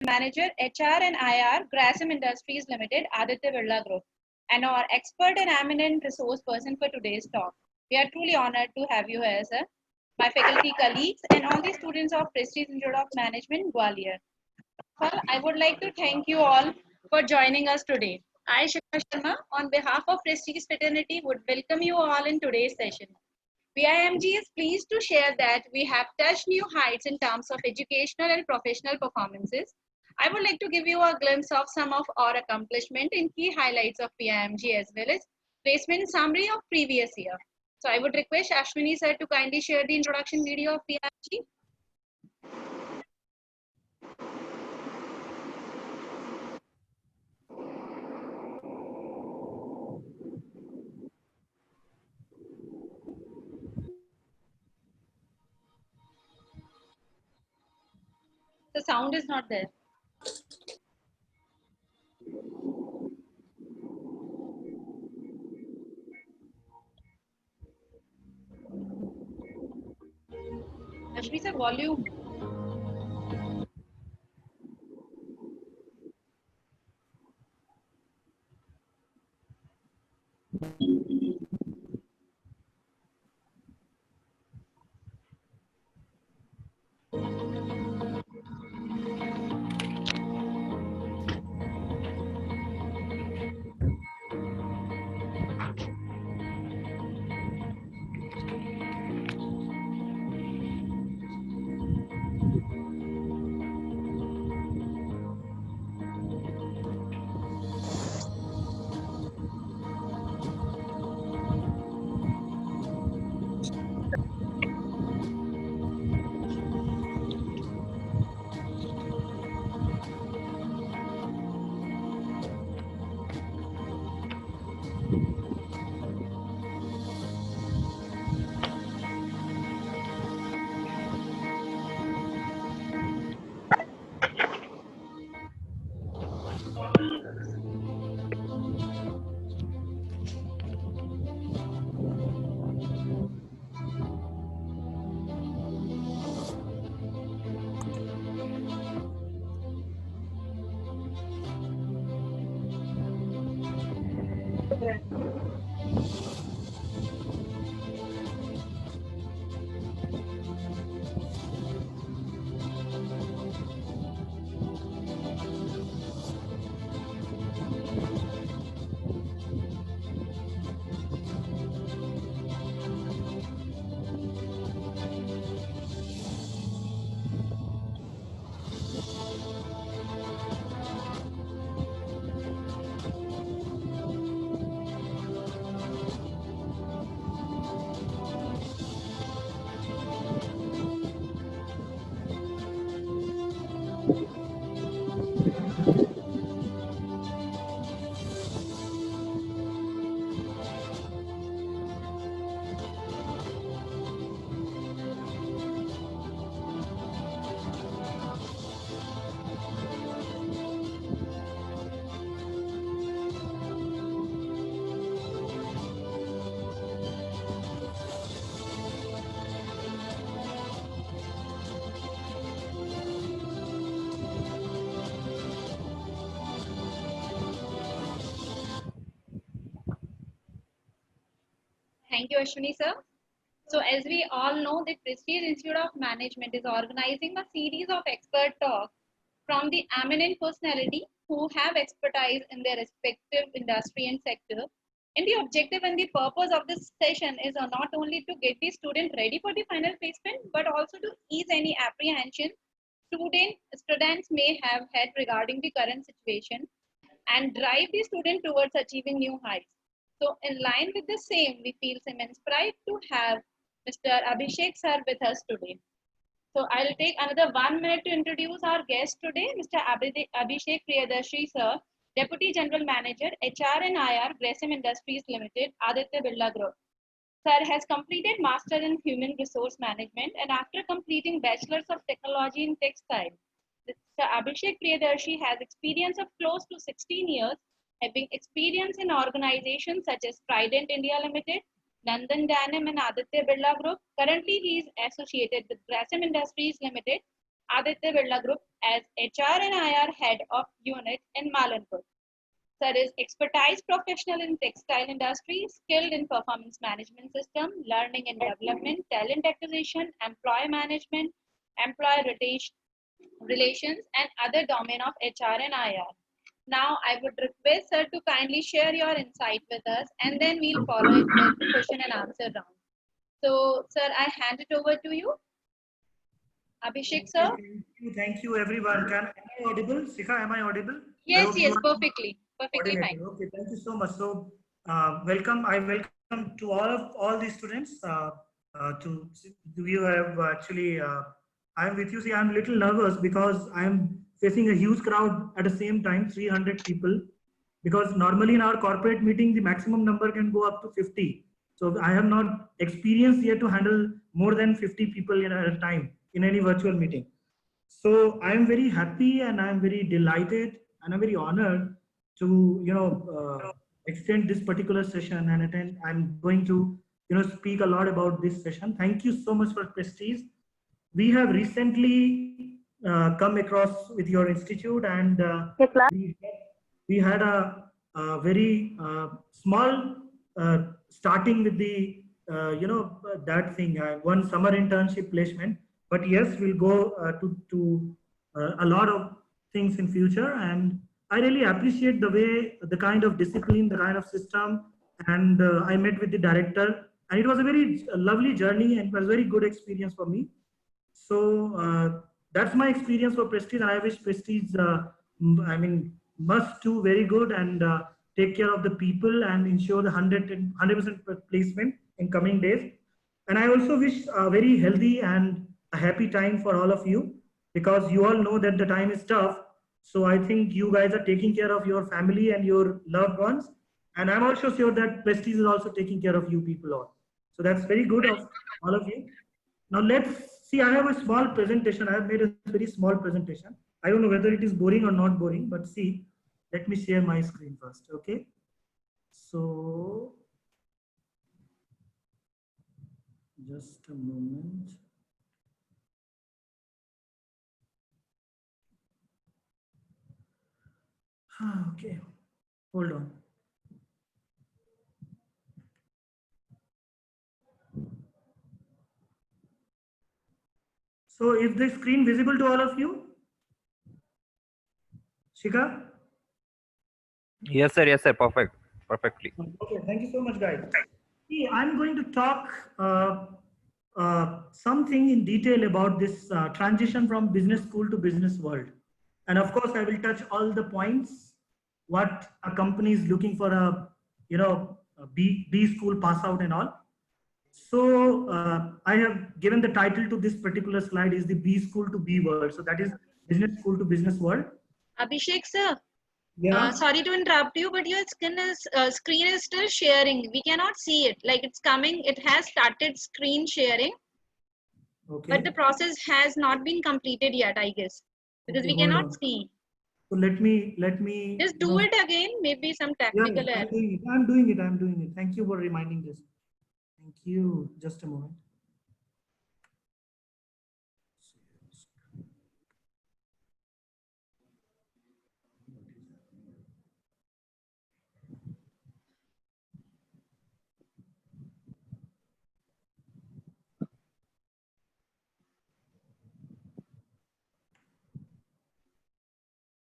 Manager, HR and IR, Grasim Industries Limited, Aditya Birla Group, and our expert and eminent resource person for today's talk. We are truly honored to have you here, sir. My faculty colleagues and all the students of Prestige Institute of Management, Gwalior. Well, I would like to thank you all for joining us today. I, Shikha Sharma, on behalf of Prestige Fraternity, would welcome you all in today's session. VIMG is pleased to share that we have touched new heights in terms of educational and professional performances. I would like to give you a glimpse of some of our accomplishment in key highlights of VIMG as well as placement summary of previous year. So I would request Ashwini sir to kindly share the introduction video of VIMG. The sound is not there. Ashwini sir, volume. Thank you, Ashwini sir. So as we all know that Prestige Institute of Management is organizing a series of expert talks from the eminent personality who have expertise in their respective industry and sector. And the objective and the purpose of this session is not only to get the student ready for the final placement, but also to ease any apprehension students may have had regarding the current situation and drive the student towards achieving new heights. So in line with the same, we feel immense pride to have Mr. Abhishek sir with us today. So I'll take another 1 minute to introduce our guest today, Mr. Abhishek Priyadarshi sir, Deputy General Manager, HR and IR, Grasim Industries Limited, Aditya Birla Group. Sir has completed Master in Human Resource Management and after completing Bachelor's of Technology in Textile. Mr. Abhishek Priyadarshi has experience of close to 16 years, having experience in organizations such as Trident India Limited, Nandan Denim and Aditya Birla Group. Currently, he is associated with Grasim Industries Limited, Aditya Birla Group, as HR and IR Head of Unit in Malanpur. Sir is expertise professional in textile industry, skilled in performance management system, learning and development, talent acquisition, employee management, employee relations, and other domain of HR and IR. Now, I would request sir to kindly share your insight with us, and then we'll follow it with question and answer round. So, sir, I hand it over to you. Abhishek, sir. Thank you, everyone. Am I audible? Shikha, am I audible? Yes, yes, perfectly fine. Okay, thank you so much. So, welcome. I welcome to all the students. To you have actually. I am with you. See, I'm a little nervous because I'm facing a huge crowd at the same time, 300 people. Because normally in our corporate meeting, the maximum number can go up to 50. So I have not experienced yet to handle more than 50 people at a time in any virtual meeting. So I am very happy and I am very delighted and I'm very honored to extend this particular session and attend. I'm going to speak a lot about this session. Thank you so much for Prestige. We have recently come across with your institute and we had a very small starting with the that thing one summer internship placement, but yes, we'll go to a lot of things in future, and I really appreciate the way, the kind of discipline, the kind of system, and I met with the director and it was a very lovely journey and it was a very good experience for me. So that's my experience for Prestige, and I wish Prestige must do very good and take care of the people and ensure the 100% placement in coming days. And I also wish a very healthy and a happy time for all of you, because you all know that the time is tough. So I think you guys are taking care of your family and your loved ones. And I'm also sure that Prestige is also taking care of you people all. So that's very good of all of you. Now let's see, I have a small presentation. I have made a very small presentation. I don't know whether it is boring or not boring, but see, let me share my screen first, okay? So, just a moment. Okay, hold on. So is the screen visible to all of you? Shikha? Yes, sir. Yes, sir. Perfectly. Okay, thank you so much, guys. See, I'm going to talk something in detail about this transition from business school to business world. And of course, I will touch all the points, what a company is looking for a B school pass out and all. So I have given the title to this particular slide is the B school to B world. So that is business school to business world. Abhishek, sir. Yeah. Sorry to interrupt you, but your screen is still sharing. We cannot see it. Like it's coming. It has started screen sharing. Okay. But the process has not been completed yet, I guess, because we cannot see. So let me just do it again. Maybe some technical error. I'm doing it. Thank you for reminding this. Thank you. Just a moment.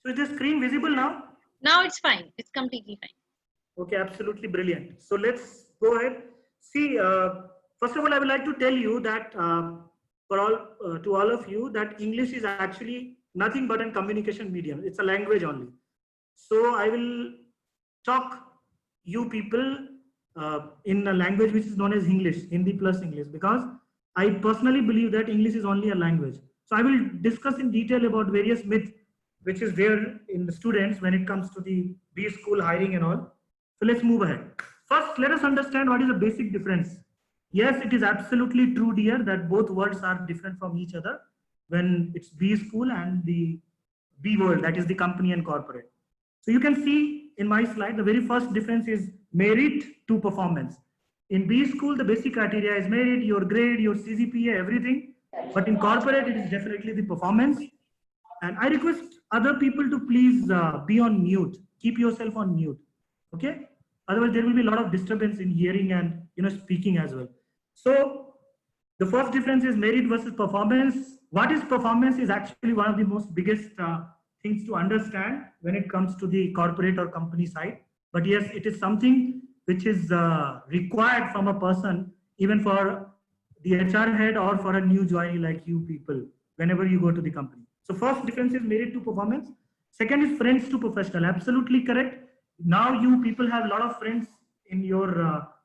So is the screen visible now? Now it's fine. It's completely fine. Okay, absolutely brilliant. So let's go ahead. See, first of all, I would like to tell you that to all of you that English is actually nothing but a communication medium. It's a language only. So I will talk you people in a language which is known as English, Hindi plus English, because I personally believe that English is only a language. So I will discuss in detail about various myths which is there in the students when it comes to the B school hiring and all. So let's move ahead. First, let us understand what is the basic difference. Yes, it is absolutely true, dear, that both worlds are different from each other when it's B school and the B world, that is the company and corporate. So you can see in my slide, the very first difference is merit to performance. In B school, the basic criteria is merit, your grade, your CGPA, everything. But in corporate, it is definitely the performance. And I request other people to please be on mute. Keep yourself on mute. Okay. Otherwise, there will be a lot of disturbance in hearing and speaking as well. So the first difference is merit versus performance. What is performance is actually one of the most biggest things to understand when it comes to the corporate or company side. But yes, it is something which is required from a person, even for the HR head or for a new joinee like you people, whenever you go to the company. So first difference is merit to performance. Second is friends to professional. Absolutely correct. Now you people have a lot of friends in your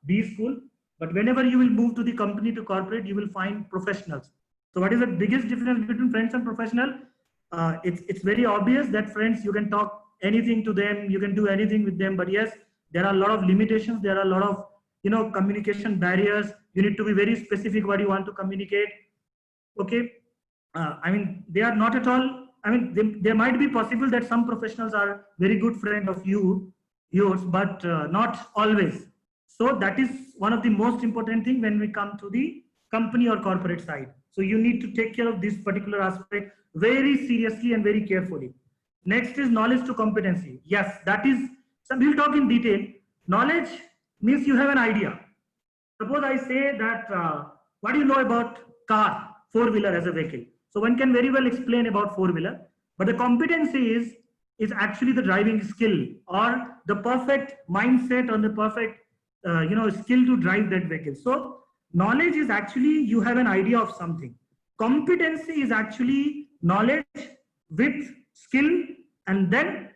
B school, but whenever you will move to the company to corporate, you will find professionals. So what is the biggest difference between friends and professional? It's very obvious that friends, you can talk anything to them, you can do anything with them, but yes, there are a lot of limitations. There are a lot of communication barriers. You need to be very specific what you want to communicate. Okay. I mean, they are not at all. I mean, there might be possible that some professionals are very good friend of yours, but not always. So that is one of the most important thing when we come to the company or corporate side. So you need to take care of this particular aspect very seriously and very carefully. Next is knowledge to competency. Yes, that is, so we'll talk in detail. Knowledge means you have an idea. Suppose I say that, what do you know about car, four-wheeler as a vehicle? So one can very well explain about four-wheeler, but the competency is actually the driving skill or the perfect mindset or the perfect skill to drive that vehicle. So knowledge is actually you have an idea of something. Competency is actually knowledge with skill and then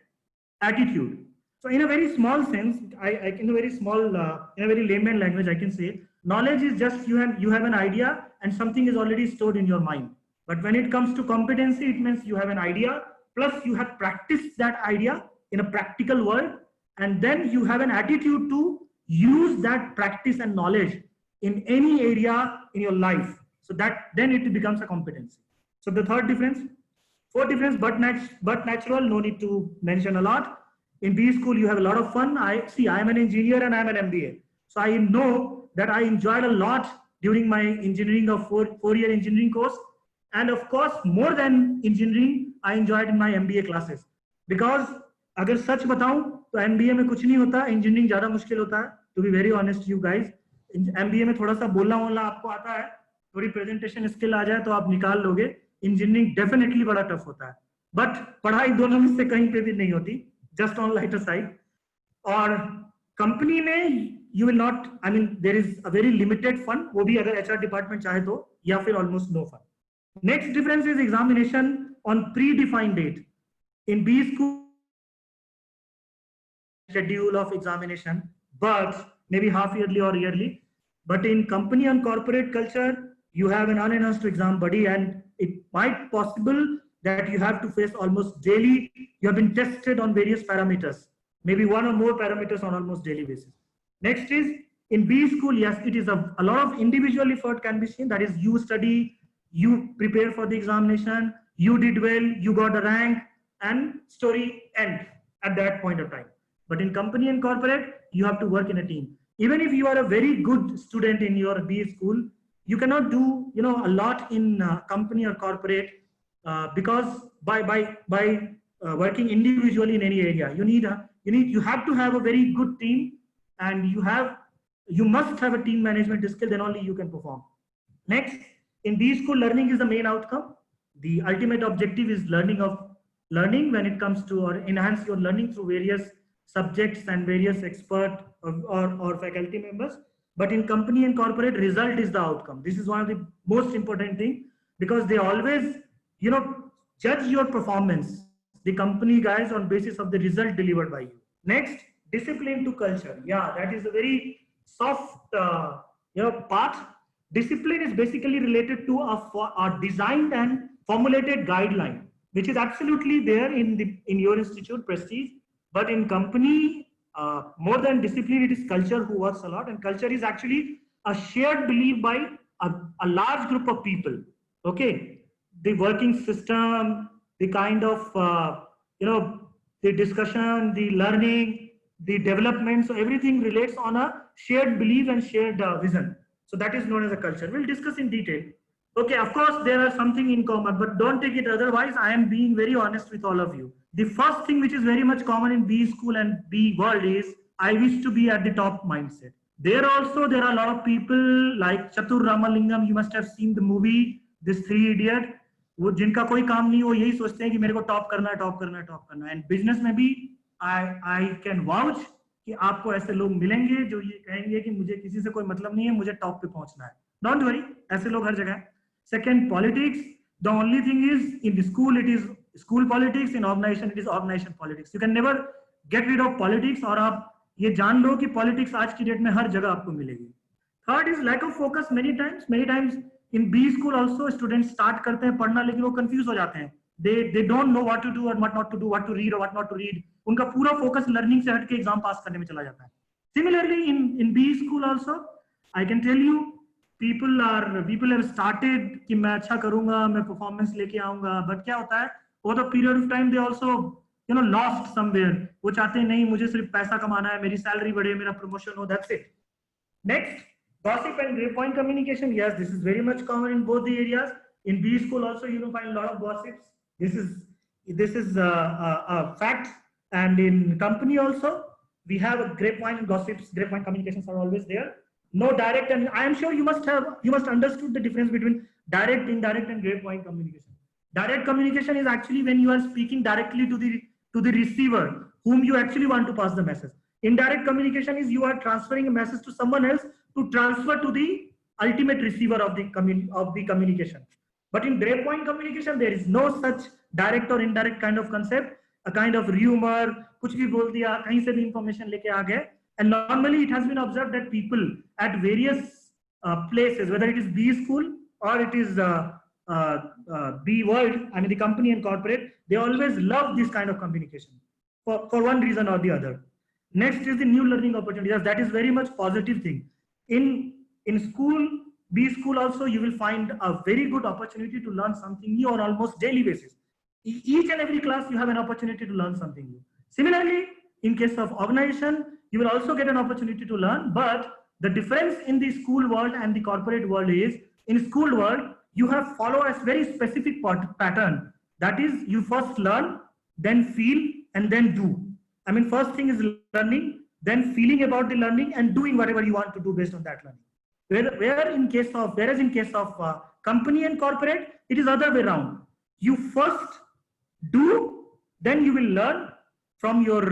attitude. So in a very small sense, in a very layman language, I can say knowledge is just you have an idea and something is already stored in your mind. But when it comes to competency, it means you have an idea, plus you have practiced that idea in a practical world, and then you have an attitude to use that practice and knowledge in any area in your life. So that then it becomes a competency. So the third difference, fourth difference, but natural, no need to mention a lot. In B school, you have a lot of fun. I am an engineer and I'm an MBA. So I know that I enjoyed a lot during my engineering of four-year engineering course. And of course, more than engineering, I enjoyed in my MBA classes. Because अगर सच बताऊं तो MBA में कुछ नहीं होता, engineering ज़्यादा मुश्किल होता है. To be very honest, you guys, MBA में थोड़ा सा बोलना आपको आता है, थोड़ी presentation skill आ जाए तो आप निकाल लोगे. Engineering definitely बड़ा tough होता है. But पढ़ाई दोनों में से कहीं पे भी नहीं होती, just on lighter side. और company में you will not, I mean, there is a very limited fun. वो भी अगर HR department चाहे तो, या फिर almost no fun. Next difference is examination on predefined date. In B school, schedule of examination, but maybe half yearly or yearly. But in company and corporate culture, you have an unannounced exam buddy, and it might possible that you have to face almost daily. You have been tested on various parameters, maybe one or more parameters on almost daily basis. Next is in B school, yes, it is a lot of individual effort can be seen. That is, you study, you prepare for the examination, you did well, you got a rank, and story end at that point of time. But in company and corporate, you have to work in a team. Even if you are a very good student in your B school, you cannot do a lot in company or corporate because by working individually in any area, you have to have a very good team, and you must have a team management skill. Then only you can perform. Next, in B school, learning is the main outcome. The ultimate objective is learning when it comes to or enhance your learning through various subjects and various expert or faculty members. But in company and corporate, result is the outcome. This is one of the most important thing, because they always judge your performance, the company guys, on basis of the result delivered by you. Next, discipline to culture. Yeah, that is a very soft part. Discipline is basically related to a designed and formulated guideline, which is absolutely there in your institute, Prestige. But in company, more than discipline, it is culture who works a lot. And culture is actually a shared belief by a large group of people. Okay, the working system, the kind of the discussion, the learning, the development. So everything relates on a shared belief and shared vision. So that is known as a culture. We'll discuss in detail. Okay, of course, there are something in common, but don't take it otherwise. I am being very honest with all of you. The first thing which is very much common in B school and B world is I wish to be at the top mindset. There also, there are a lot of people like Chatur Ramalingam. You must have seen the movie, this Three Idiot. वो जिनका कोई काम नहीं, वो यही सोचते हैं कि मेरे को टॉप करना है, टॉप करना है, टॉप करना है. एंड बिजनेस में भी आई कैन वाउच कि आपको ऐसे लोग मिलेंगे जो ये कहेंगे कि मुझे किसी से कोई मतलब नहीं है, मुझे टॉप पे पहुंचना है. डोंट वरी, ऐसे लोग हर जगह है. Second, politics. The only thing is, in the school, it is school politics. In organization, it is organization politics. You can never get rid of politics. और आप ये जान लो कि politics आज की डेट में हर जगह आपको मिलेगी. Third is lack of focus. Many times in B school also students start करते हैं पढ़ना, लेकिन वो confuse हो जाते हैं. They don't know what to do and what not to do, what to read or what not to read. उनका पूरा focus learning से हट के exam pass करने में चला जाता है. Similarly, in B school also, I can tell you, people have started कि मैं अच्छा करूंगा, मैं परफॉर्मेंस लेके आऊंगा, बट क्या होता है, over the period of time they also lost somewhere. वो चाहते हैं नहीं, मुझे सिर्फ पैसा कमाना है, मेरी सैलरी बढ़े, मेरा प्रमोशन हो, that's it. Next, gossip and grapevine communication. Yes, this is very much common in both the areas. In B school also you will find a lot of gossips. This is a fact. And in company also we have a grapevine gossips, grapevine communications are always there. No direct, and I am sure you must understood the difference between direct, indirect, and grapevine communication. Direct communication is actually when you are speaking directly to the receiver whom you actually want to pass the message. Indirect communication is you are transferring a message to someone else to transfer to the ultimate receiver of the communication. But in grapevine communication there is no such direct or indirect kind of concept. A kind of rumor, कुछ भी बोल दिया, कहीं से भी information लेके आ गए. And normally it has been observed that people at various places, whether it is B school or it is B world, I mean the company and corporate, they always love this kind of communication for one reason or the other. Next is the new learning opportunities. That is very much positive thing. In school, B school also, you will find a very good opportunity to learn something new on almost daily basis. Each and every class you have an opportunity to learn something new. Similarly, in case of organization, you will also get an opportunity to learn, but the difference in the school world and the corporate world is, in school world, you have follow a very specific pattern. That is, you first learn, then feel, and then do. I mean, first thing is learning, then feeling about the learning and doing whatever you want to do based on that learning. Whereas in case of company and corporate, it is other way around. You first do, then you will learn from your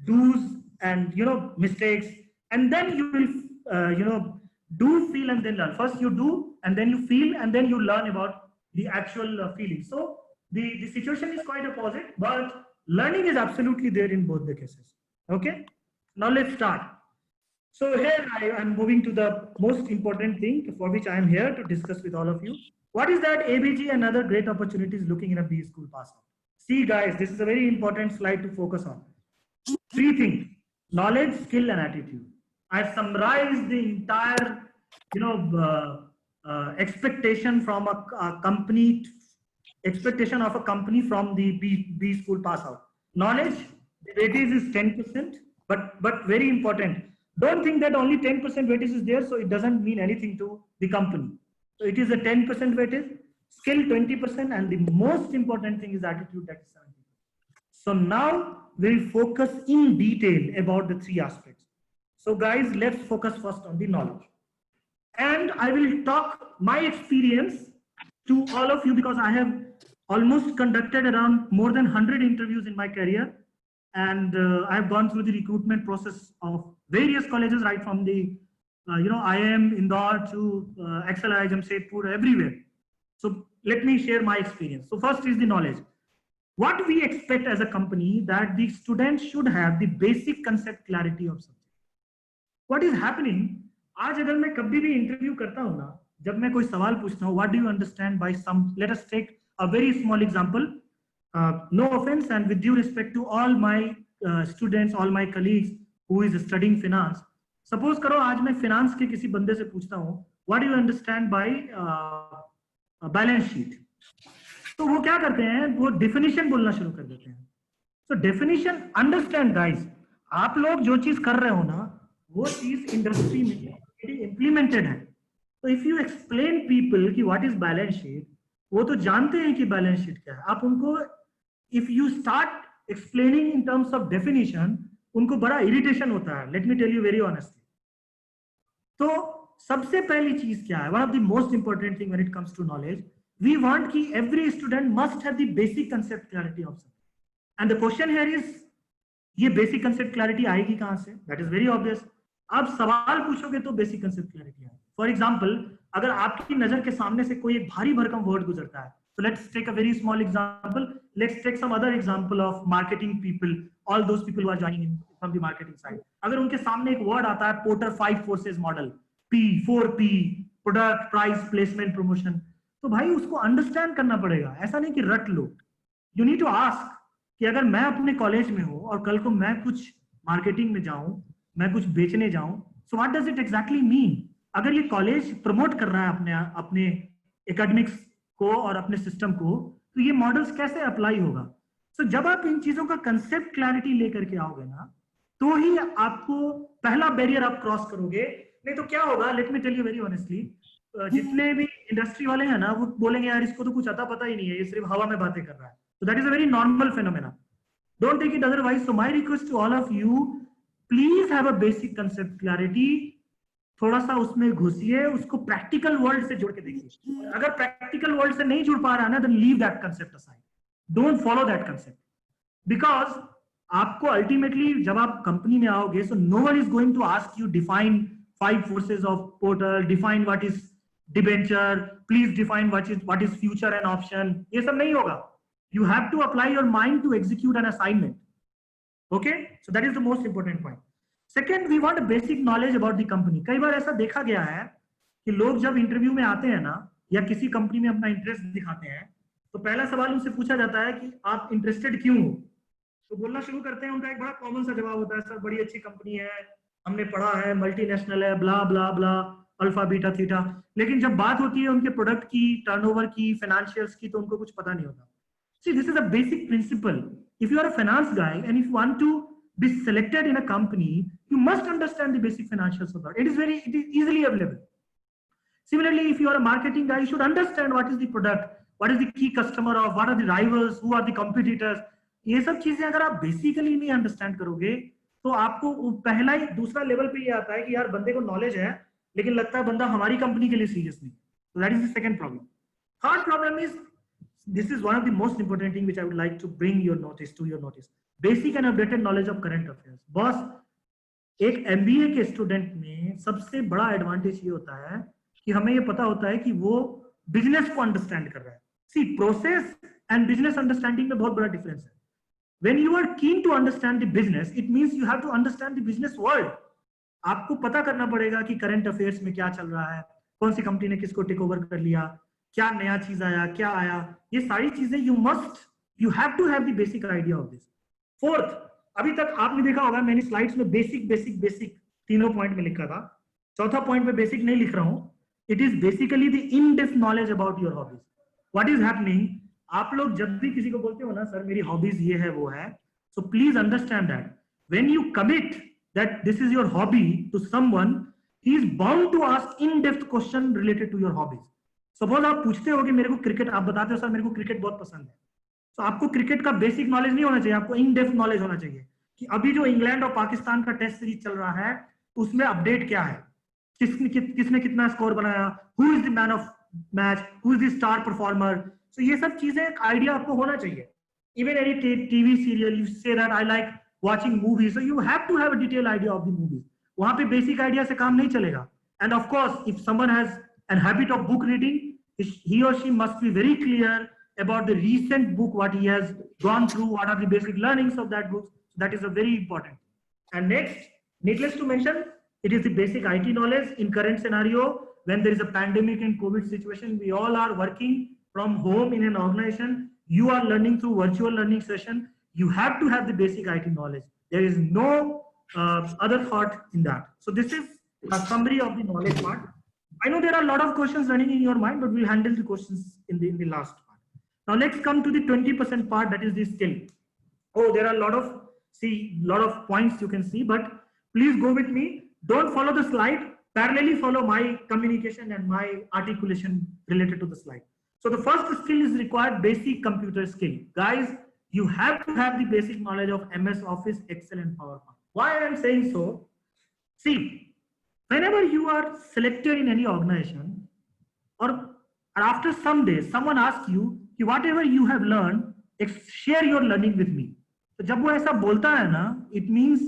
do's and mistakes, and then you will do, feel, and then learn. First you do, and then you feel, and then you learn about the actual feeling. So the situation is quite opposite, but learning is absolutely there in both the cases. Okay, now let's start. So here I am moving to the most important thing for which I am here to discuss with all of you. What is that ABG and other great opportunities looking in a B school pass out? See guys, this is a very important slide to focus on. Three things: knowledge, skill, and attitude. I've summarized the entire, expectation from a company, expectation of a company from the B school pass out. Knowledge, the weightage is 10%, but very important. Don't think that only 10% weightage is there, so it doesn't mean anything to the company. So it is a 10% weightage, skill 20%, and the most important thing is attitude, that is 70%. So now we'll focus in detail about the three aspects. So guys, let's focus first on the knowledge. And I will talk my experience to all of you because I have almost conducted around more than 100 interviews in my career. And I've gone through the recruitment process of various colleges, right from the, IIM, Indore to XLI, Jamshedpur, everywhere. So let me share my experience. So first is the knowledge. What we expect as a company, that the students should have the basic concept clarity of something. What is happening? आज अगर मैं कभी भी interview करता हूँ ना, जब मैं कोई सवाल पूछता हूँ, what do you understand by some, let us take a very small example. No offense and with due respect to all my students, all my colleagues who is studying finance. Suppose करो आज मैं finance के किसी बंदे से पूछता हूँ, what do you understand by balance sheet? तो वो क्या करते हैं, वो definition बोलना शुरू कर देते हैं. So definition, understand guys, आप लोग जो चीज कर रहे हो ना, वो चीज इंडस्ट्री में इम्प्लीमेंटेड है. तो इफ यू एक्सप्लेन पीपल कि व्हाट इज बैलेंस शीट, वो तो जानते हैं कि बैलेंस शीट क्या है। आप उनको if you start explaining in terms of definition, उनको बड़ा इरिटेशन होता है, let me tell you very honestly. तो सबसे पहली चीज क्या है, one of the most important thing when it comes to knowledge, we want कि every student must have the basic concept clarity of something. And the question here is, ये basic concept clarity आएगी कहां से? That is very obvious. आप सवाल पूछोगे तो basic concept clarity आएगी। फॉर एग्जांपल, अगर आपकी नजर के सामने से कोई एक भारी भरकम वर्ड गुजरता है, so let's take a very small example, let's take some other example of marketing people, all those people who are joining in from the marketing side. अगर उनके सामने एक वर्ड आता है porter 5 forces model, P4P, product, price, placement, promotion, तो भाई उसको understand करना पड़ेगा। ऐसा नहीं कि रट लो। यू नीड टू आस्क कि अगर मैं अपने कॉलेज में हूं और कल को मैं कुछ मार्केटिंग में जाऊं, मैं कुछ बेचने जाऊं, so what does it exactly mean? अगर ये कॉलेज प्रमोट कर रहा है अपने एकेडमिक्स को और अपने सिस्टम को, तो ये मॉडल्स कैसे अप्लाई होगा? सो जब आप इन चीजों का कंसेप्ट क्लैरिटी लेकर के आओगे ना, तो ही आपको पहला बैरियर आप क्रॉस करोगे। नहीं तो क्या होगा, let me tell you very honestly, जितने भी इंडस्ट्री वाले हैं ना, वो बोलेंगे यार इसको तो कुछ आता पता ही नहीं है, ये सिर्फ हवा में बातें कर रहा है। So that is a very normal phenomena. Don't take it otherwise. So my request to all of you, please have a basic concept clarity. थोड़ा सा उसमें घुसिए, उसको प्रैक्टिकल वर्ल्ड से जोड़ के देखिए। अगर प्रैक्टिकल वर्ल्ड से नहीं जुड़ पा रहा है ना, then leave that concept aside. Don't follow that concept. Because आपको अल्टीमेटली जब आप कंपनी में आओगे, so no one is going to ask you define 5 forces of Porter, define what is debenture, please define what is future and option. ये सब नहीं होगा. You have to apply your mind to execute an assignment. Okay, so that is the most important point. Second, we want a basic knowledge about the company. कई बार ऐसा देखा गया है कि लोग जब इंटरव्यू में आते हैं ना, या किसी कंपनी में अपना इंटरेस्ट दिखाते हैं, तो पहला सवाल उनसे पूछा जाता है कि आप इंटरेस्टेड क्यों हो? तो बोलना शुरू करते हैं, उनका एक बड़ा कॉमन सा जवाब होता है, सर बड़ी अच्छी कंपनी है, हमने पढ़ा है, मल्टीनेशनल है, ब्ला ब्ला ब्ला, अल्फा बीटा थीटा। लेकिन जब बात होती है उनके प्रोडक्ट की, टर्नओवर की, फाइनेंशियल्स की, तो उनको कुछ पता नहीं होता। See, this is a basic principle. If you are a finance guy and if you want to be selected in a company, you must understand the basic financials of that. It is easily available. Similarly, if you are a marketing guy, you should understand what is the product, what is the key customer of, what are the rivals, who are the competitors. ये सब चीजें अगर आप basically नहीं understand करोगे, तो आपको पहला ही दूसरा लेवल पे ये आता है कि यार बंदे को नॉलेज है, लेकिन लगता है बंदा हमारी कंपनी के लिए सीरियस नहीं। So that is the second problem. Third problem is, this is one of the most important thing which I would like to bring your notice to your notice. Basic and updated knowledge of current affairs. Boss, एक MBA के student में सबसे बड़ा advantage ये होता है कि हमें ये पता होता है कि वो बिजनेस को अंडरस्टैंड कर रहा है। सी, प्रोसेस एंड बिजनेस अंडरस्टैंडिंग में बहुत बड़ा डिफरेंस है। When you are keen to understand the business, it means you have to understand the business world. आपको पता करना पड़ेगा कि करंट अफेयर्स में क्या चल रहा है, कौन सी कंपनी ने किसको टेक ओवर कर लिया, क्या नया चीज आया, क्या आया, ये सारी चीजें you have to have the basic idea of this. Fourth, अभी तक आपने देखा होगा मैंने स्लाइड्स में बेसिक तीनों पॉइंट में लिखा था। चौथा पॉइंट में बेसिक नहीं लिख रहा हूं। It is basically the in depth knowledge about your hobbies. What is happening, आप लोग जब भी किसी को बोलते हो ना, सर मेरी हॉबीज ये है वो है, so please understand that when you commit that this is your hobby to someone, he is bound to ask in depth question related to your hobbies. Suppose आप पूछते हो कि मेरे को क्रिकेट, आप बताते हो सर मेरे को क्रिकेट बहुत पसंद है, तो आपको क्रिकेट का बेसिक नॉलेज नहीं होना चाहिए, आपको इन डेप्थ नॉलेज होना चाहिए कि अभी जो इंग्लैंड और पाकिस्तान का टेस्ट सीरीज चल रहा है उसमें अपडेट क्या है, किसने कितना स्कोर बनाया, who is the man of match, who is the star performer. So ये सब चीजें एक आइडिया आपको होना चाहिए। Even any TV serial, you say that I like watching movies, so you have to have a detail idea of the movies. वहां पे basic idea से काम नहीं चलेगा। And of course if someone has an habit of book reading, he or she must be very clear about the recent book, what he has gone through, what are the basic learnings of that book. So that is a very important. And next, needless to mention, it is the basic IT knowledge. In current scenario, when there is a pandemic and COVID situation, we all are working from home in an organization. You are learning through virtual learning session. You have to have the basic IT knowledge. There is no other thought in that. So this is a summary of the knowledge part. I know there are a lot of questions running in your mind, but we'll handle the questions in the last part. Now let's come to the 20% part, that is the skill. Oh, there are a lot of points you can see, but please go with me. Don't follow the slide. parallelly follow my communication and my articulation related to the slide. So the first skill is required basic computer skill. Guys, you have to have the basic knowledge of MS Office, Excel and PowerPoint. Why I am saying so? See, whenever you are selected in any organization, or after some days someone asks you whatever you have learned, share your learning with me. तो जब वो ऐसा बोलता है ना, it means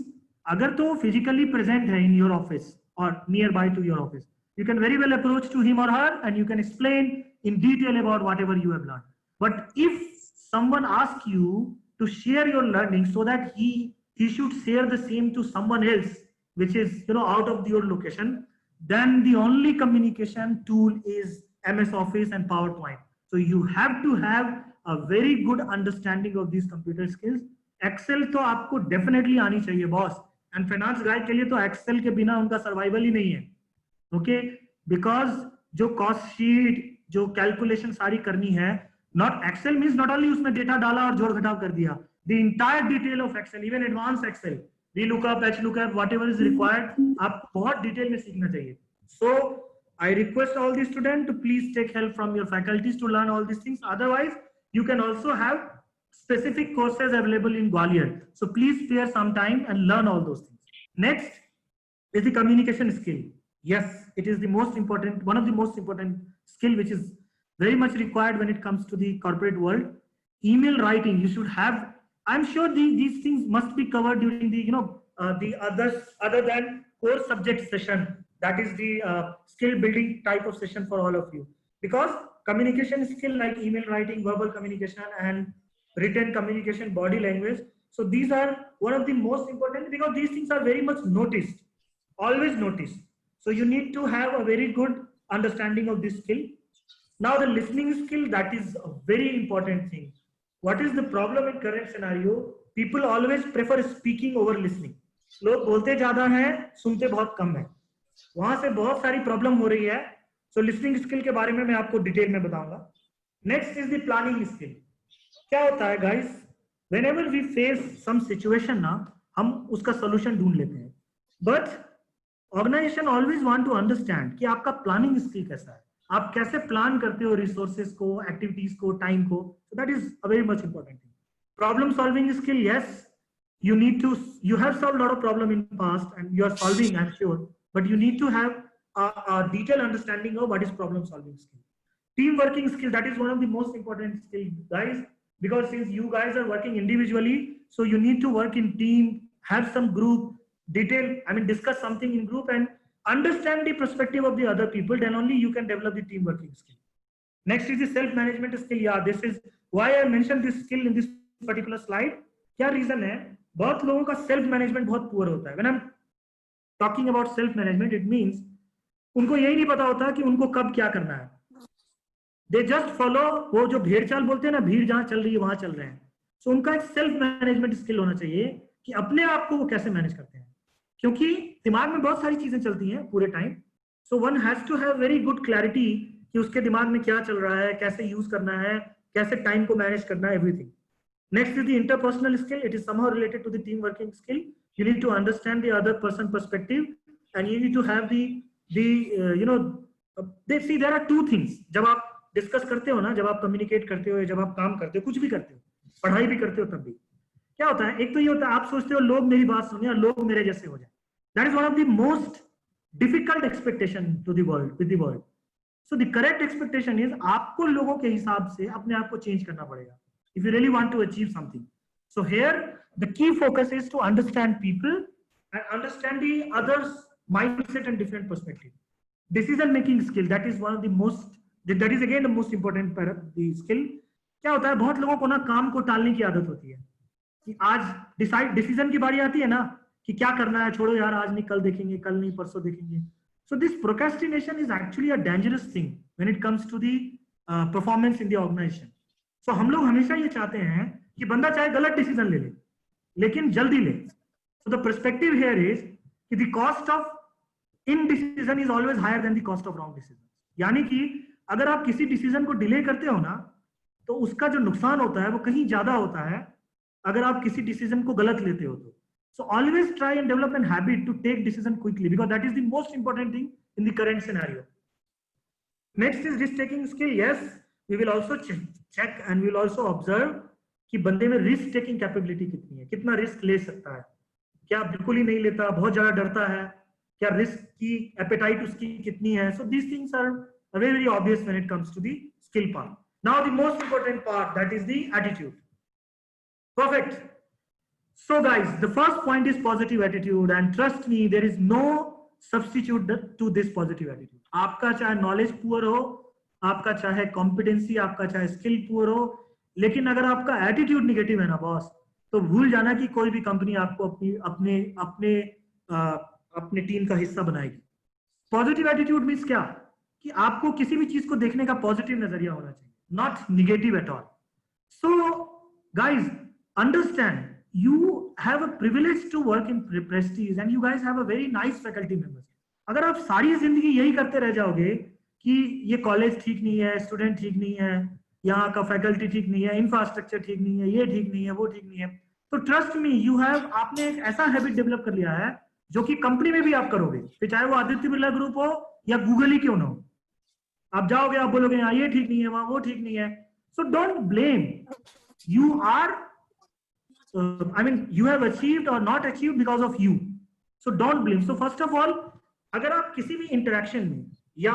अगर तो physically present है in your office or nearby to your office, you can very well approach to him or her and you can explain in detail about whatever you have learned. But if someone asks you to share your learning so that he should share the same to someone else which is out of your location, then the only communication tool is MS Office and PowerPoint. So you have to have a very good understanding of these computer skills. Excel तो आपको definitely आनी चाहिए boss, and finance guy के लिए तो Excel के बिना उनका survival ही नहीं है. Okay, because जो cost sheet, जो calculation सारी करनी है, not Excel means not only उसमें data डाला और जोड़ घटाव कर दिया, the entire detail of Excel, even advanced Excel, VLOOKUP, HLOOKUP, whatever is required, आपको बहुत detail में सीखना चाहिए. So I request all the students to please take help from your faculties to learn all these things. Otherwise, you can also have specific courses available in Gwalior. So please spare some time and learn all those things. Next is the communication skill. Yes, it is the most important, one of the most important skill which is very much required when it comes to the corporate world. Email writing, you should have. I'm sure these things must be covered during the the other than core subject session. That is the skill building type of session for all of you, because communication skill like email writing, verbal communication and written communication, body language. So these are one of the most important, because these things are very much noticed, always noticed. So you need to have a very good understanding of this skill. Now the listening skill, that is a very important thing. What is the problem in current scenario? People always prefer speaking over listening. लोग बोलते ज्यादा हैं, सुनते बहुत कम है. वहां से बहुत सारी प्रॉब्लम हो रही है. सो लिसनिंग स्किल के बारे में मैं आपको डिटेल में बताऊंगा. Next is the planning skill. क्या होता है guys, whenever we face some situation ना, हम उसका सॉल्यूशन ढूंढ लेते हैं, but organization always want to understand कि आपका प्लानिंग स्किल कैसा है, आप कैसे प्लान करते हो रिसोर्सेज को, एक्टिविटीज को, टाइम को. सो that is a very much important thing. Problem solving skill, yes, you have solved a lot of problem in past and you are solving, I'm sure, but you need to have a detailed understanding of what is problem solving skill. Team working skill, that is one of the most important skill, guys, because since you guys are working individually, so you need to work in team, have some group discuss something in group and understand the perspective of the other people, then only you can develop the team working skill. Next is the self management skill. Yeah, this is why I mentioned this skill in this particular slide. क्या reason है? बहुत लोगों का self management बहुत poor होता है. When I'm talking about self management, it means उनको यही नहीं पता होता कि उनको कब क्या करना है. They just follow, वो जो भेड़ चाल बोलते हैं ना, भीड़ जहां चल रही है वहां चल रहे हैं. So उनका एक सेल्फ मैनेजमेंट स्किल होना चाहिए कि अपने आप को वो कैसे मैनेज करते हैं, क्योंकि दिमाग में बहुत सारी चीजें चलती हैं पूरे time. So one has to have very good clarity कि उसके दिमाग में क्या चल रहा है, कैसे यूज करना है, कैसे टाइम को मैनेज करना है, everything. Next is the interpersonal skill. It is somehow related to the team working skill. You need to understand the other person perspective, and you need to have they see there are two things. जब आप discuss करते हो ना, जब आप communicate करते हो, जब आप काम करते हो, कुछ भी करते हो, पढ़ाई भी करते हो, तब भी क्या होता है, एक तो ये होता है आप सोचते हो लोग मेरी बात सुने और लोग मेरे जैसे हो जाए. That is one of the most difficult expectation to the world, with the world. So the correct expectation is आपको लोगों के हिसाब से अपने आप को चेंज करना पड़ेगा if you really want to achieve something. So here the key focus is to understand people and understand the others mindset and different perspective. Decision making skill, that is one of the most, that is again the most important the skill. क्या होता है, बहुत लोगों को ना काम को टालने की आदत होती है कि आज डिसीजन की बारी आती है ना कि क्या करना है, छोड़ो यार आज नहीं, कल देखेंगे, कल नहीं परसों देखेंगे. So this procrastination is actually a dangerous thing when it comes to the performance in the organization. So हम लोग हमेशा ये चाहते हैं कि बंदा चाहे गलत डिसीजन ले ले लेकिन जल्दी ले. So the perspective here is कि the cost of indecision is always higher than the cost of wrong decision. यानी कि अगर आप किसी डिसीजन को डिले करते हो ना, तो उसका जो नुकसान होता है वो कहीं ज्यादा होता है अगर आप किसी डिसीजन को गलत लेते हो तो. So always try and develop a habit to take decision quickly, because that is the most important thing in the current scenario. Next is risk taking skill. Yes, we will also check and we will also observe कि बंदे में risk taking capability कितनी है, कितना risk ले सकता है, क्या बिल्कुल ही नहीं लेता, बहुत ज्यादा डरता है, क्या रिस्क की एपेटाइट उसकी कितनी है. So these things are very, very obvious when it comes to the skill part. Now the most important part, that is the attitude. Perfect. So guys, the first point is positive attitude, and trust me, there is no substitute to this positive attitude. आपका चाहे knowledge poor हो, आपका चाहे competency, आपका चाहे skill poor हो, लेकिन अगर आपका attitude negative है ना बॉस, तो भूल जाना कि कोई भी कंपनी आपको अपने टीम का हिस्सा बनाएगी. पॉजिटिव एटीट्यूड मीन्स क्या, कि आपको किसी भी चीज को देखने का पॉजिटिव नजरिया होना चाहिए, not negative at all. So guys understand, you have a privilege to work in Prestige and you guys have a very nice faculty members. अगर आप सारी जिंदगी यही करते रह जाओगे कि ये कॉलेज ठीक नहीं है, स्टूडेंट ठीक नहीं है, यहाँ का फैकल्टी ठीक नहीं है, इंफ्रास्ट्रक्चर ठीक नहीं है, ये ठीक नहीं है, वो ठीक नहीं है, तो ट्रस्ट मी, आपने एक ऐसा हैबिट डेवलप कर लिया है जो कि कंपनी में भी आप करोगे, फिर चाहे वो आदित्य बिरला ग्रुप हो या गूगल ही क्यों ना हो. आप जाओगे, आप बोलोगे यहाँ ये ठीक नहीं है, वहां वो ठीक नहीं है. So don't blame, you are you have achieved or not achieved because of you. So don't blame. So first of all, अगर आप किसी भी इंटरेक्शन में या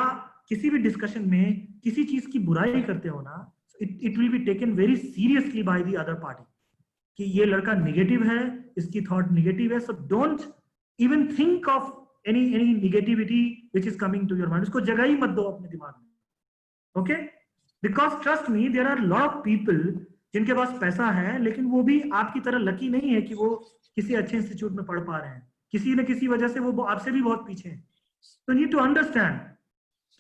किसी भी डिस्कशन में किसी चीज की बुराई करते हो ना, it will be taken very seriously by the other party कि ये लड़का नेगेटिव है, इसकी थॉट नेगेटिव है. So don't even think of any negativity which is coming to your mind. उसको जगह ही मत दो अपने दिमाग में. Okay? Because trust me, there are a lot of people जिनके पास पैसा है, लेकिन वो भी आपकी तरह लकी नहीं है कि वो किसी अच्छे इंस्टीट्यूट में पढ़ पा रहे हैं. किसी न किसी वजह से वो आपसे भी बहुत पीछे हैं. तो नीड टू अंडरस्टैंड